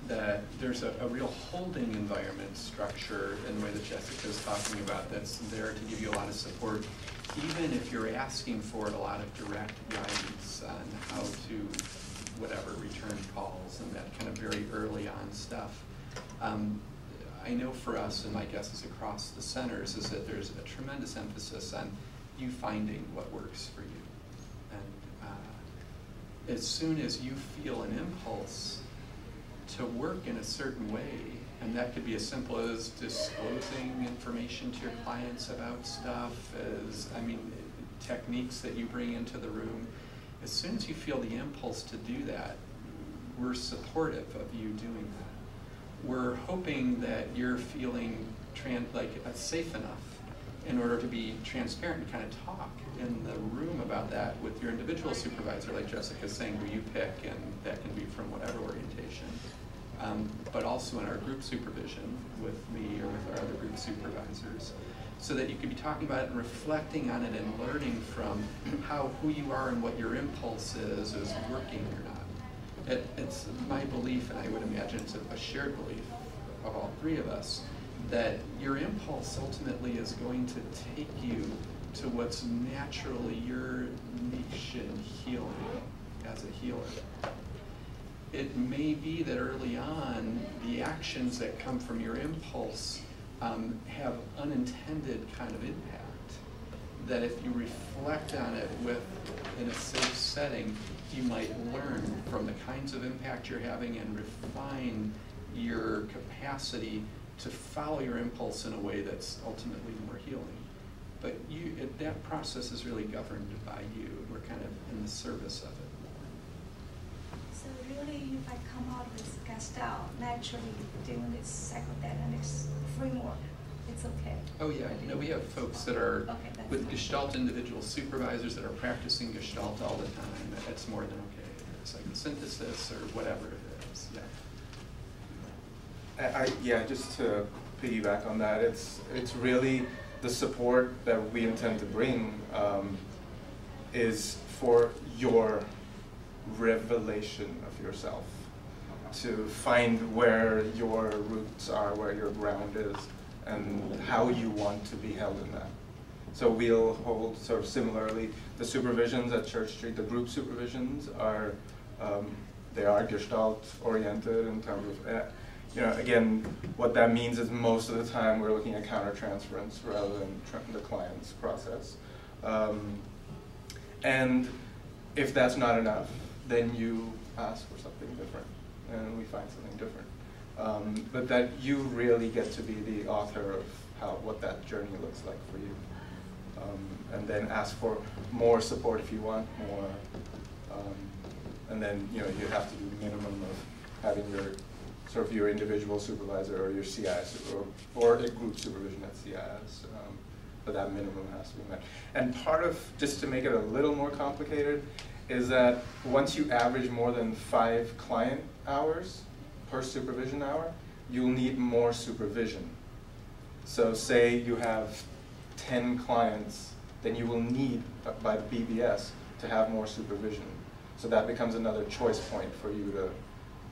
that there's a real holding environment structure in the way that Jessica's talking about that's there to give you a lot of support, even if you're asking for a lot of direct guidance on how to, whatever, return calls and that kind of very early on stuff. I know for us, and my guess is across the centers, is that there's a tremendous emphasis on you finding what works for you. And as soon as you feel an impulse to work in a certain way, and that could be as simple as disclosing information to your clients about stuff, as, I mean, techniques that you bring into the room. As soon as you feel the impulse to do that, we're supportive of you doing that. We're hoping that you're feeling safe enough in order to be transparent and kind of talk in the room about that with your individual supervisor, like Jessica's saying, who you pick, and that can be from whatever orientation. But also in our group supervision with me or with our other group supervisors, so that you could be talking about it and reflecting on it and learning from how who you are and what your impulse is working or not. It's my belief, and I would imagine it's a shared belief of all three of us, that your impulse ultimately is going to take you to what's naturally your niche in healing as a healer. It may be that early on, the actions that come from your impulse have unintended kind of impact. That if you reflect on it in a safe setting, you might learn from the kinds of impact you're having and refine your capacity to follow your impulse in a way that's ultimately more healing. But that process is really governed by you. We're kind of in the service of it. So really, if I come out with Gestalt, naturally doing this psychodynamics framework, it's okay? Oh yeah, we have folks that are with Gestalt individual supervisors that are practicing Gestalt all the time. It's more than okay. It's like synthesis or whatever it is, yeah. Yeah, just to piggyback on that, it's really the support that we intend to bring is for your revelation of yourself. to find where your roots are, where your ground is, and how you want to be held in that. So we'll hold sort of similarly the supervisions at Church Street. The group supervisions are they are Gestalt oriented in terms of you know, again, what that means is most of the time we're looking at countertransference rather than the client's process. And if that's not enough, then you ask for something different, and we find something different. But that you really get to be the author of what that journey looks like for you. And then ask for more support if you want more. And then you have to do the minimum of having your individual supervisor or your CIS or a group supervision at CIS. But that minimum has to be met. And part of, just to make it a little more complicated, is that once you average more than 5 client hours per supervision hour, you'll need more supervision. So say you have 10 clients, then you will need, by the BBS, to have more supervision. So that becomes another choice point for you to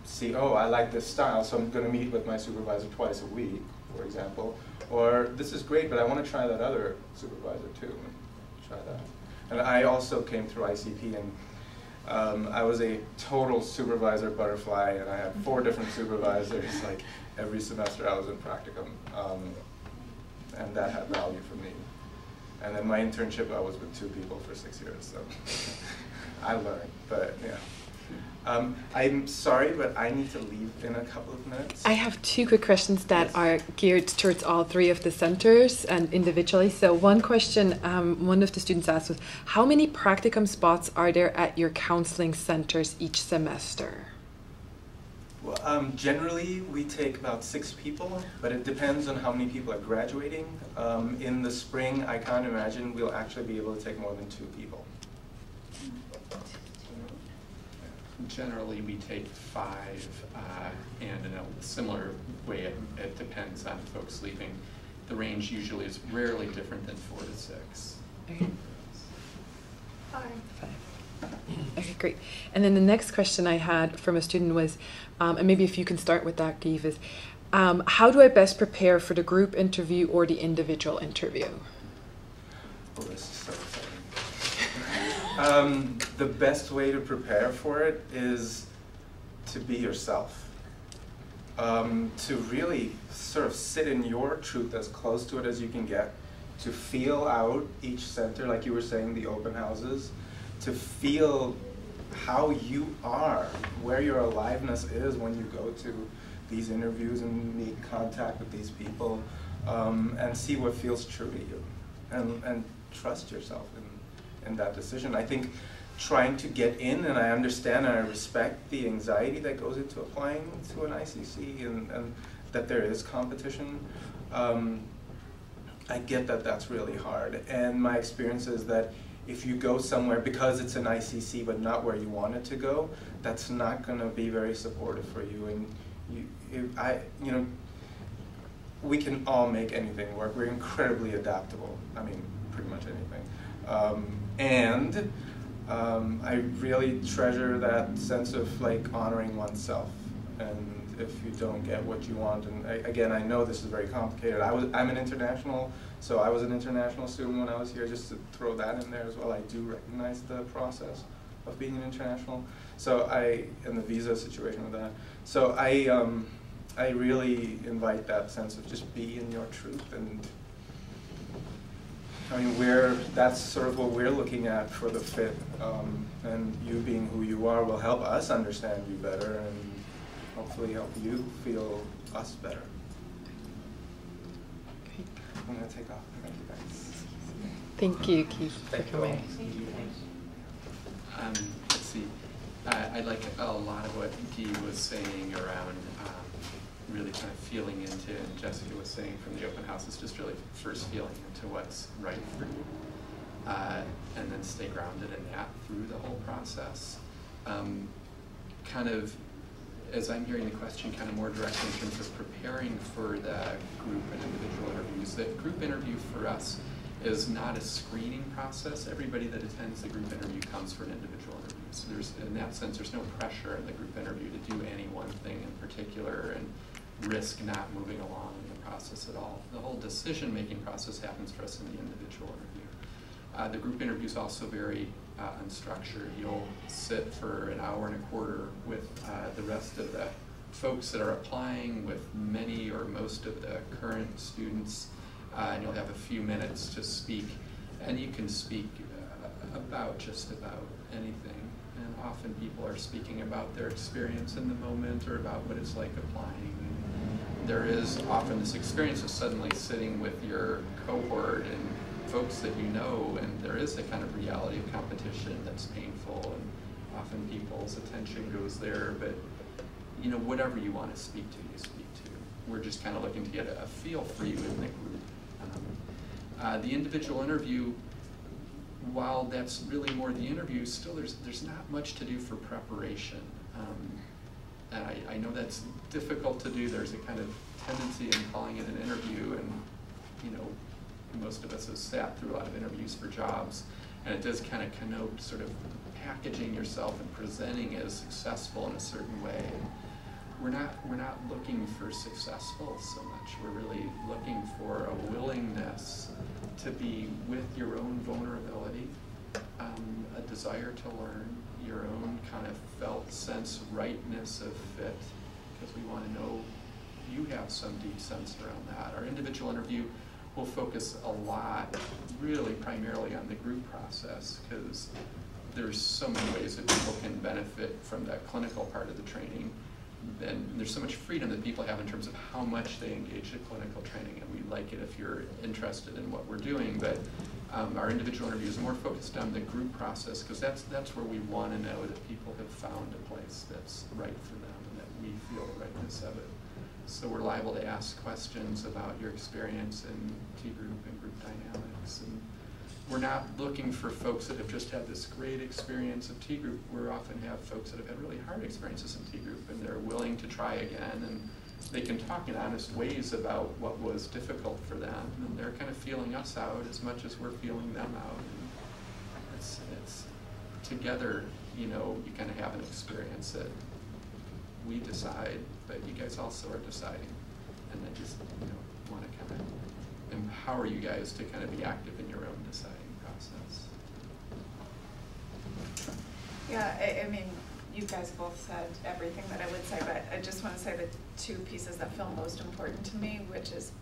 see, oh, I like this style, so I'm going to meet with my supervisor twice a week, for example. Or this is great, but I want to try that other supervisor too, and try that. And I also came through ICP, and I was a total supervisor butterfly, and I had 4 different supervisors. Like every semester I was in practicum, and that had value for me. And then my internship, I was with 2 people for 6 years, so I learned. But yeah. I'm sorry, but I need to leave in a couple of minutes. I have 2 quick questions that are geared towards all 3 of the centers and individually. So one question one of the students asked was, how many practicum spots are there at your counseling centers each semester? Well, generally, we take about 6 people, but it depends on how many people are graduating. In the spring, I can't imagine we'll actually be able to take more than 2 people. Generally, we take 5, and in a similar way, it depends on folks leaving. The range usually is rarely different than 4 to 6. Okay. 5. Okay, great. And then the next question I had from a student was, and maybe if you can start with that, Gieve, is how do I best prepare for the group interview or the individual interview? Oh, this is so exciting. The best way to prepare for it is to be yourself. To really sort of sit in your truth as close to it as you can get, to feel out each center, like you were saying, the open houses, to feel how you are, where your aliveness is when you go to these interviews and make contact with these people, and see what feels true to you, and trust yourself in that decision. I think trying to get in, and I understand and I respect the anxiety that goes into applying to an ICC, and that there is competition. I get that that's really hard, and my experience is that if you go somewhere because it's an ICC but not where you want it to go, that's not going to be very supportive for you. And we can all make anything work. We're incredibly adaptable. I mean, pretty much anything. I really treasure that sense of like honoring oneself. And if you don't get what you want, and again, I know this is very complicated. I'm an international, so I was an international student when I was here, just to throw that in there as well. I do recognize the process of being an international. So and the visa situation with that. So I really invite that sense of just be in your truth, and I mean, that's sort of what we're looking at for the fit, and you being who you are will help us understand you better, and hopefully help you feel us better. I'm going to take off. Thank you, guys. Thank you, Keith, for coming. Let's see. I like a lot of what Guy was saying around really kind of feeling into, and Jessica was saying from the open house, is just really first feeling into what's right for you, and then stay grounded in that through the whole process. Kind of, as I'm hearing the question, kind of more directly in terms of preparing for the group and individual interviews. The group interview for us is not a screening process. Everybody that attends the group interview comes for an individual interview. So there's, in that sense, there's no pressure in the group interview to do any one thing in particular and risk not moving along in the process at all. The whole decision-making process happens for us in the individual interview. The group interview is also very unstructured. You'll sit for an hour and a quarter with the rest of the folks that are applying, with many or most of the current students, and you'll have a few minutes to speak, and you can speak about just about anything. And often people are speaking about their experience in the moment or about what it's like applying. And there is often this experience of suddenly sitting with your cohort and folks that you know, and there is a kind of reality of competition that's painful, and often people's attention goes there, but you know, whatever you want to speak to, you speak to. We're just kind of looking to get a feel for you in the group. The individual interview, while that's really more the interview, still there's not much to do for preparation. And I know that's difficult to do. There's a kind of tendency in calling it an interview, and you know, most of us have sat through a lot of interviews for jobs, and it does kind of connote sort of packaging yourself and presenting as successful in a certain way. We're not looking for successful so much. We're really looking for a willingness to be with your own vulnerability, a desire to learn, your own kind of felt sense rightness of fit, because we want to know you have some deep sense around that. Our individual interview will focus a lot, really primarily on the group process, because there's so many ways that people can benefit from that clinical part of the training. And there's so much freedom that people have in terms of how much they engage in clinical training, and we like it if you're interested in what we're doing. But our individual interview is more focused on the group process, because that's where we want to know that people have found a place that's right for them and that we feel the rightness of it. So we're liable to ask questions about your experience in T group and group dynamics. And we're not looking for folks that have just had this great experience of T group. We often have folks that have had really hard experiences in T group, and they're willing to try again, and they can talk in honest ways about what was difficult for them, and they're kind of feeling us out as much as we're feeling them out. And it's together, you know, you kind of have an experience that we decide, but you guys also are deciding, and I just, you know, want to kind of empower you guys to kind of be active in your own deciding process. Yeah, I mean, you guys both said everything that I would say, but I just want to say the two pieces that feel most important to me, which is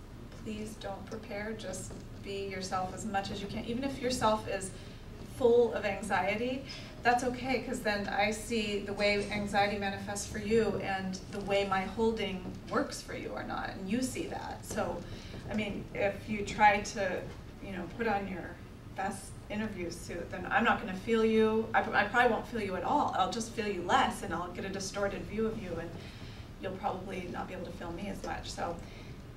please don't prepare, just be yourself as much as you can. Even if yourself is full of anxiety, that's okay, because then I see the way anxiety manifests for you and the way my holding works for you or not, and you see that. So, I mean, if you try to, you know, put on your best interview suit, then I'm not going to feel you. I probably won't feel you at all. I'll just feel you less, and I'll get a distorted view of you, and you'll probably not be able to feel me as much. So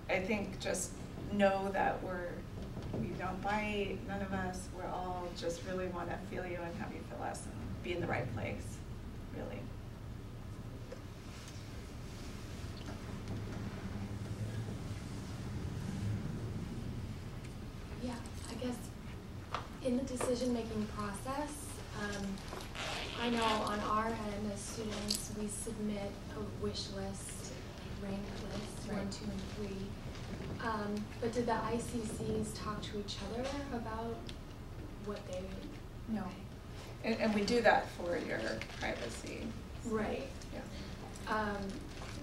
I think just know that we don't bite, none of us. We're all just really want to feel you and have you feel us and be in the right place, really. Yeah, I guess in the decision-making process, I know on our end as students, we submit a wish list, rank list, Right. 1, 2, and 3. But did the ICCs talk to each other about what they would? No. And we do that for your privacy. Right. Yeah.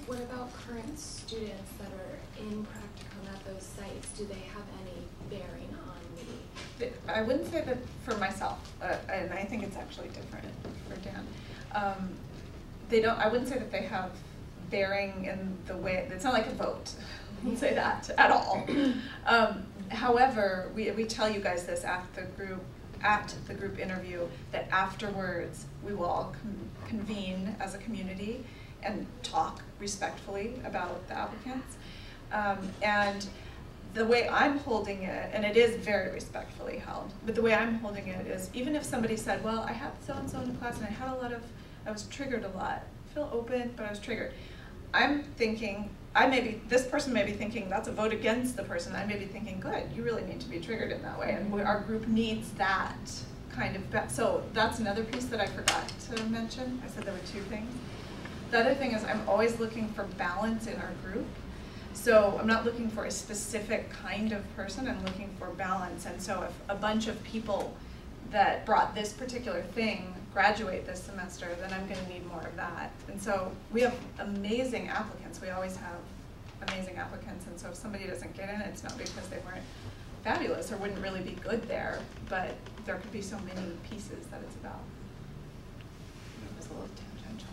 What about current students that are in practicum at those sites? Do they have any bearing on me? I wouldn't say that for myself, and I think it's actually different for Dan. They don't. I wouldn't say that they have bearing in the way. It's not like a vote. I wouldn't say that at all. However, we tell you guys this at the group interview, that afterwards we will all convene as a community and talk respectfully about the applicants. And the way I'm holding it, and it is very respectfully held, but the way I'm holding it is, even if somebody said, well, I had so-and-so in class and I was triggered a lot. I feel open, but I was triggered. I'm thinking, this person may be thinking that's a vote against the person. I may be thinking, good, you really need to be triggered in that way, and our group needs that kind of. So that's another piece that I forgot to mention. I said there were two things. The other thing is I'm always looking for balance in our group. So I'm not looking for a specific kind of person. I'm looking for balance. And so if a bunch of people that brought this particular thing graduate this semester, then I'm going to need more of that. And so we have amazing applicants. We always have amazing applicants. And so if somebody doesn't get in, it's not because they weren't fabulous or wouldn't really be good there, but there could be so many pieces that it's about. It was a little tangential.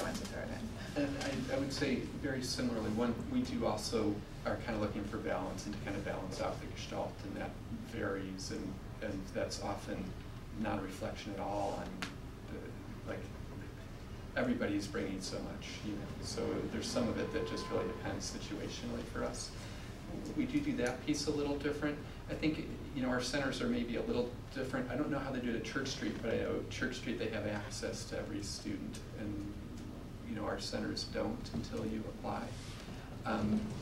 I went to throw it in. And I would say very similarly, we do also are kind of looking for balance and to kind of balance out the gestalt, and that varies, and that's often not a reflection at all on like everybody's bringing so much, so there's some of it that just really depends situationally for us. We do that piece a little different. I think our centers are maybe a little different. I don't know how they do it at Church Street, but I know at Church Street they have access to every student, and our centers don't until you apply.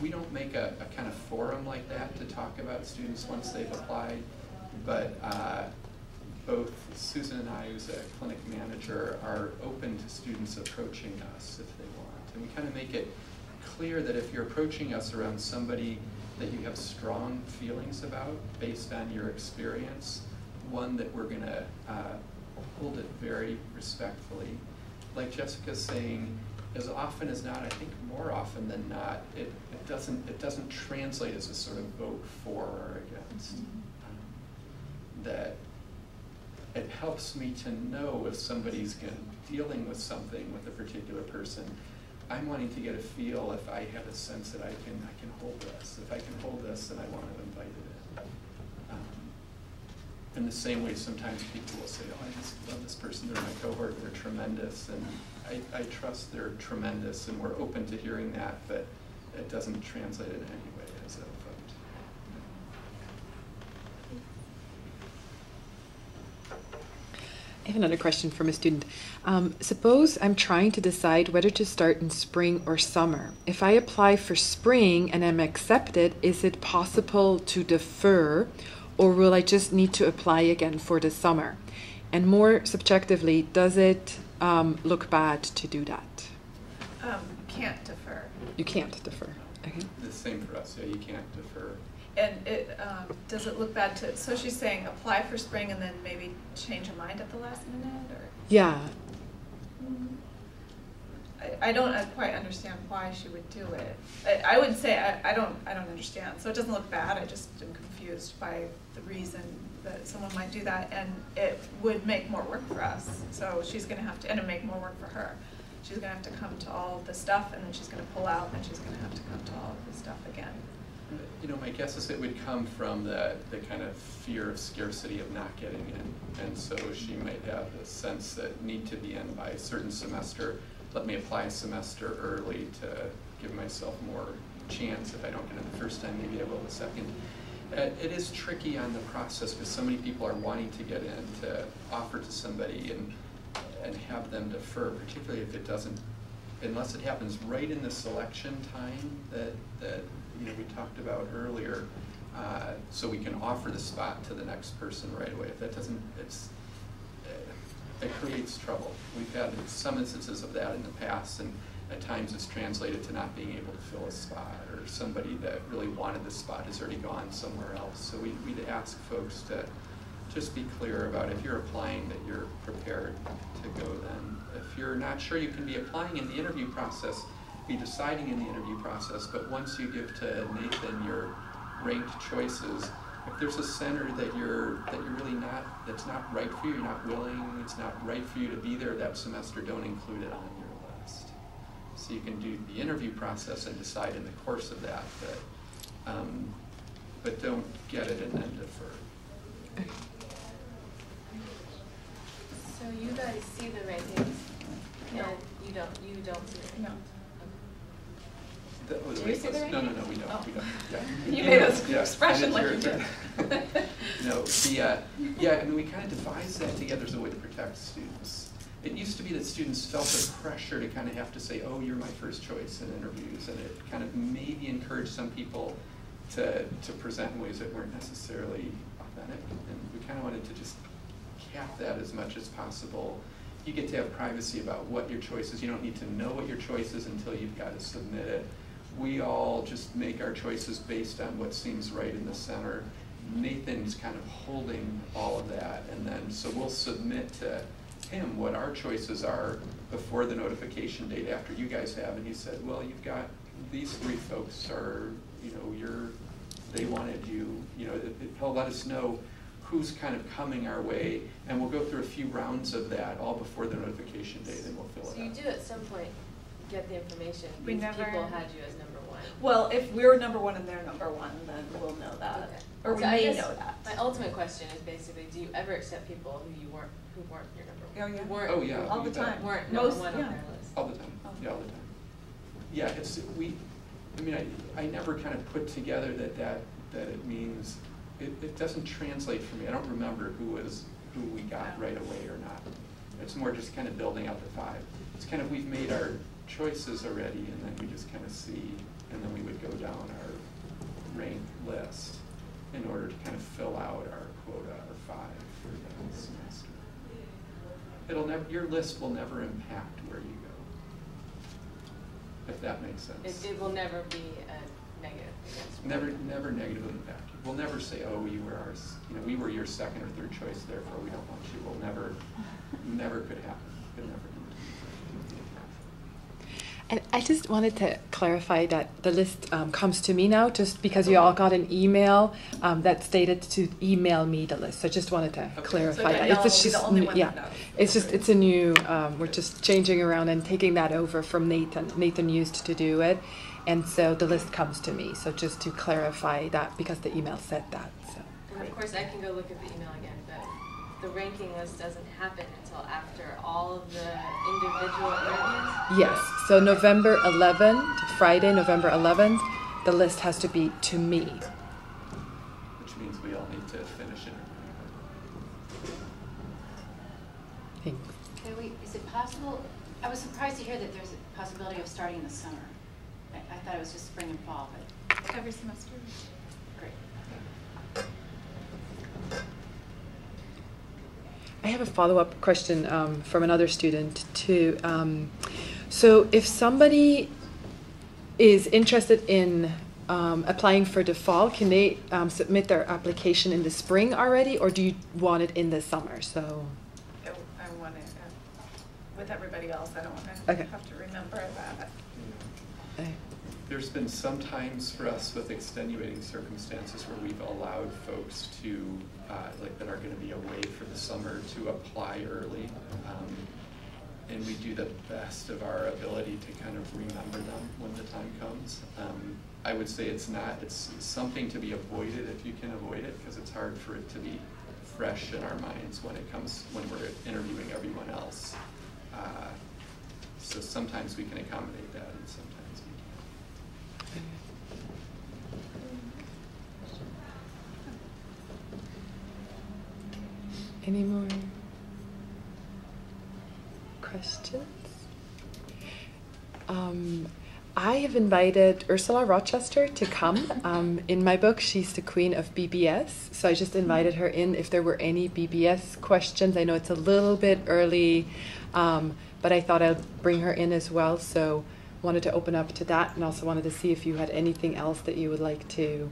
We don't make a kind of forum like that to talk about students once they've applied, but both Susan and I, who's a clinic manager, are open to students approaching us if they want. And we kind of make it clear that if you're approaching us around somebody that you have strong feelings about based on your experience, one, that we're going to hold it very respectfully. Like Jessica's saying, as often as not, I think more often than not, it doesn't translate as a sort of vote for or against. That it helps me to know if somebody's dealing with something with a particular person. I'm wanting to get a feel if I have a sense that I can hold this. If I can hold this, then I want to invite it in. In the same way, sometimes people will say, oh, I just love this person, they're my cohort, they're tremendous, and I trust they're tremendous, and we're open to hearing that, but it doesn't translate in any way as a vote. I have another question from a student. Suppose I'm trying to decide whether to start in spring or summer. If I apply for spring and I'm accepted, is it possible to defer, or will I just need to apply again for the summer? And more subjectively, does it look bad to do that? Can't defer. You can't defer. Okay. The same for us. Yeah, you can't defer. And does it look bad to? So she's saying apply for spring and then maybe change her mind at the last minute, or? Yeah. I don't quite understand why she would do it. I would say I don't understand. So it doesn't look bad. I just am confused by the reason that someone might do that, and it would make more work for us. So she's going to have to, and it make more work for her. She's going to have to come to all the stuff, and then she's going to pull out, and she's going to have to come to all of the stuff again. My guess is it would come from the kind of fear of scarcity of not getting in. And so she might have the sense that need to be in by a certain semester. Let me apply a semester early to give myself more chance. If I don't get in the first time, maybe I will the second. It is tricky on the process because so many people are wanting to get in, to offer to somebody and have them defer, particularly if it doesn't, unless it happens right in the selection time that we talked about earlier, so we can offer the spot to the next person right away. If that doesn't, it creates trouble. We've had some instances of that in the past, and at times it's translated to not being able to fill a spot, or somebody that really wanted the spot has already gone somewhere else. So we'd ask folks to just be clear about if you're applying that you're prepared to go then. If you're not sure, you can be applying in the interview process, be deciding in the interview process, but once you give to Nathan your ranked choices, if there's a center that you're really not, that's not right for you, you're not willing, it's not right for you to be there that semester, don't include it on your list. So you can do the interview process and decide in the course of that, but don't get it and then defer. So you guys see the rankings? No. And you don't see it? No. Do you see the rankings? No, we don't. Oh. We don't. Yeah. You made this expression like you did. No, we kind of devised that together as a way to protect students. it used to be that students felt the pressure to kind of have to say, oh, you're my first choice in interviews, and it kind of maybe encouraged some people to present in ways that weren't necessarily authentic. And we kind of wanted to just cap that as much as possible. You get to have privacy about what your choice is. You don't need to know what your choice is until you've got to submit it. We all just make our choices based on what seems right in the center. Nathan's kind of holding all of that, and then so we'll submit to him what our choices are before the notification date after you guys have, and he said, well, you've got these 3 folks are, you know, they wanted you, you know, he'll let us know who's kind of coming our way, and we'll go through a few rounds of that all before the notification date, and we'll fill it out. So you do at some point get the information. We These never people had you as number 1. Well, if we're number 1 and they're number 1, then we'll know that, Okay. or we So I may guess know that. My ultimate question is basically, do you ever accept people who weren't your number 1? Oh, yeah. Who weren't, Oh, yeah. All the time. weren't Most, number 1 yeah. on their list. All the time. Yeah, all the time. Yeah, it's I never kind of put together that it means it doesn't translate for me. I don't remember who we got right away or not. It's more just kind of building out the 5. It's kind of we've made our choices already, and then we just kind of see, and then we would go down our ranked list in order to kind of fill out our quota, our 5 for the semester. Your list will never impact where you go, if that makes sense. It will never be a negative against. Never negatively impact you. We'll never say, oh, we were your 2nd or 3rd choice, therefore we don't want you. We'll never could happen. Could never. And I just wanted to clarify that the list comes to me now just because you all got an email that stated to email me the list. So I just wanted to clarify So that. it's just new, yeah, it's a new, we're just changing around and taking that over from Nathan. Nathan used to do it. And so the list comes to me. So just to clarify that because the email said that. So. And of course I can go look at the email again, but the ranking list doesn't happen until after all of the individual interviews? Yes. So November 11th, Friday, November 11th, the list has to be to me. Which means we all need to finish interviewing. Thanks. Okay, is it possible, I was surprised to hear that there's a possibility of starting in the summer. I thought it was just spring and fall, but. Every semester. Great. I have a follow-up question from another student too. So if somebody is interested in applying for the fall, can they submit their application in the spring already, or do you want it in the summer? So I want it with everybody else. I don't want to have to remember that. There's been some times for us with extenuating circumstances where we've allowed folks to, that are going to be away for the summer, to apply early. And we do the best of our ability to kind of remember them when the time comes. I would say it's something to be avoided if you can avoid it, because it's hard for it to be fresh in our minds when we're interviewing everyone else. So sometimes we can accommodate that, and sometimes we can't. Any more questions? I have invited Ursula Rochester to come. In my book, she's the queen of BBS, so I just invited her in if there were any BBS questions. I know it's a little bit early, but I thought I'd bring her in as well, so wanted to open up to that, and also wanted to see if you had anything else that you would like to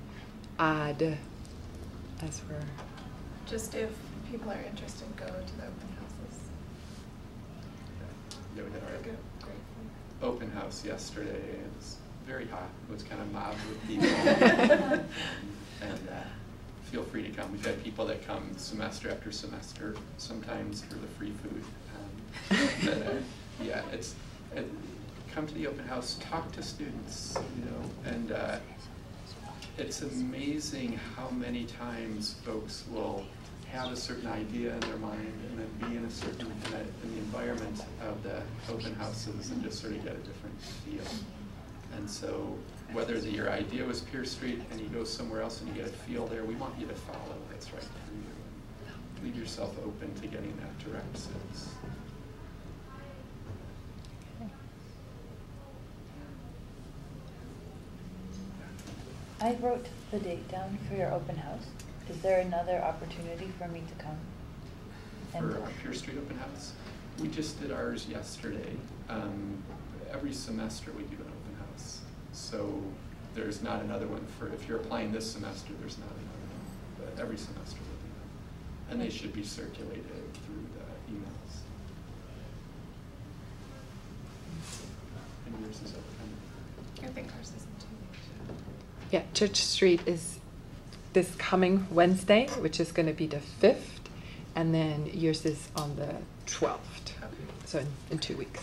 add as we're... Just if people are interested, go to the open houses. Yeah, we did our open house yesterday. It was very hot. It was kind of mobbed with people. and feel free to come. We've had people that come semester after semester, sometimes for the free food. Yeah, come to the open house, talk to students, and it's amazing how many times folks will have a certain idea in their mind and then be in a certain in the environment of the open houses and just sort of get a different feel. And so whether your idea was Pierce Street and you go somewhere else and you get a feel there, we want you to follow what's right for you and leave yourself open to getting that direct sense. I wrote the date down for your open house. Is there another opportunity for me to come? For our Pure Street open house, we just did ours yesterday. Every semester we do an open house. So there's not another one for, if you're applying this semester, there's not another one. But every semester we'll do them. And they should be circulated through the emails. And yours is open. I think ours is in 2 weeks. Yeah, Church Street is this coming Wednesday, which is going to be the 5th, and then yours is on the 12th, so in 2 weeks.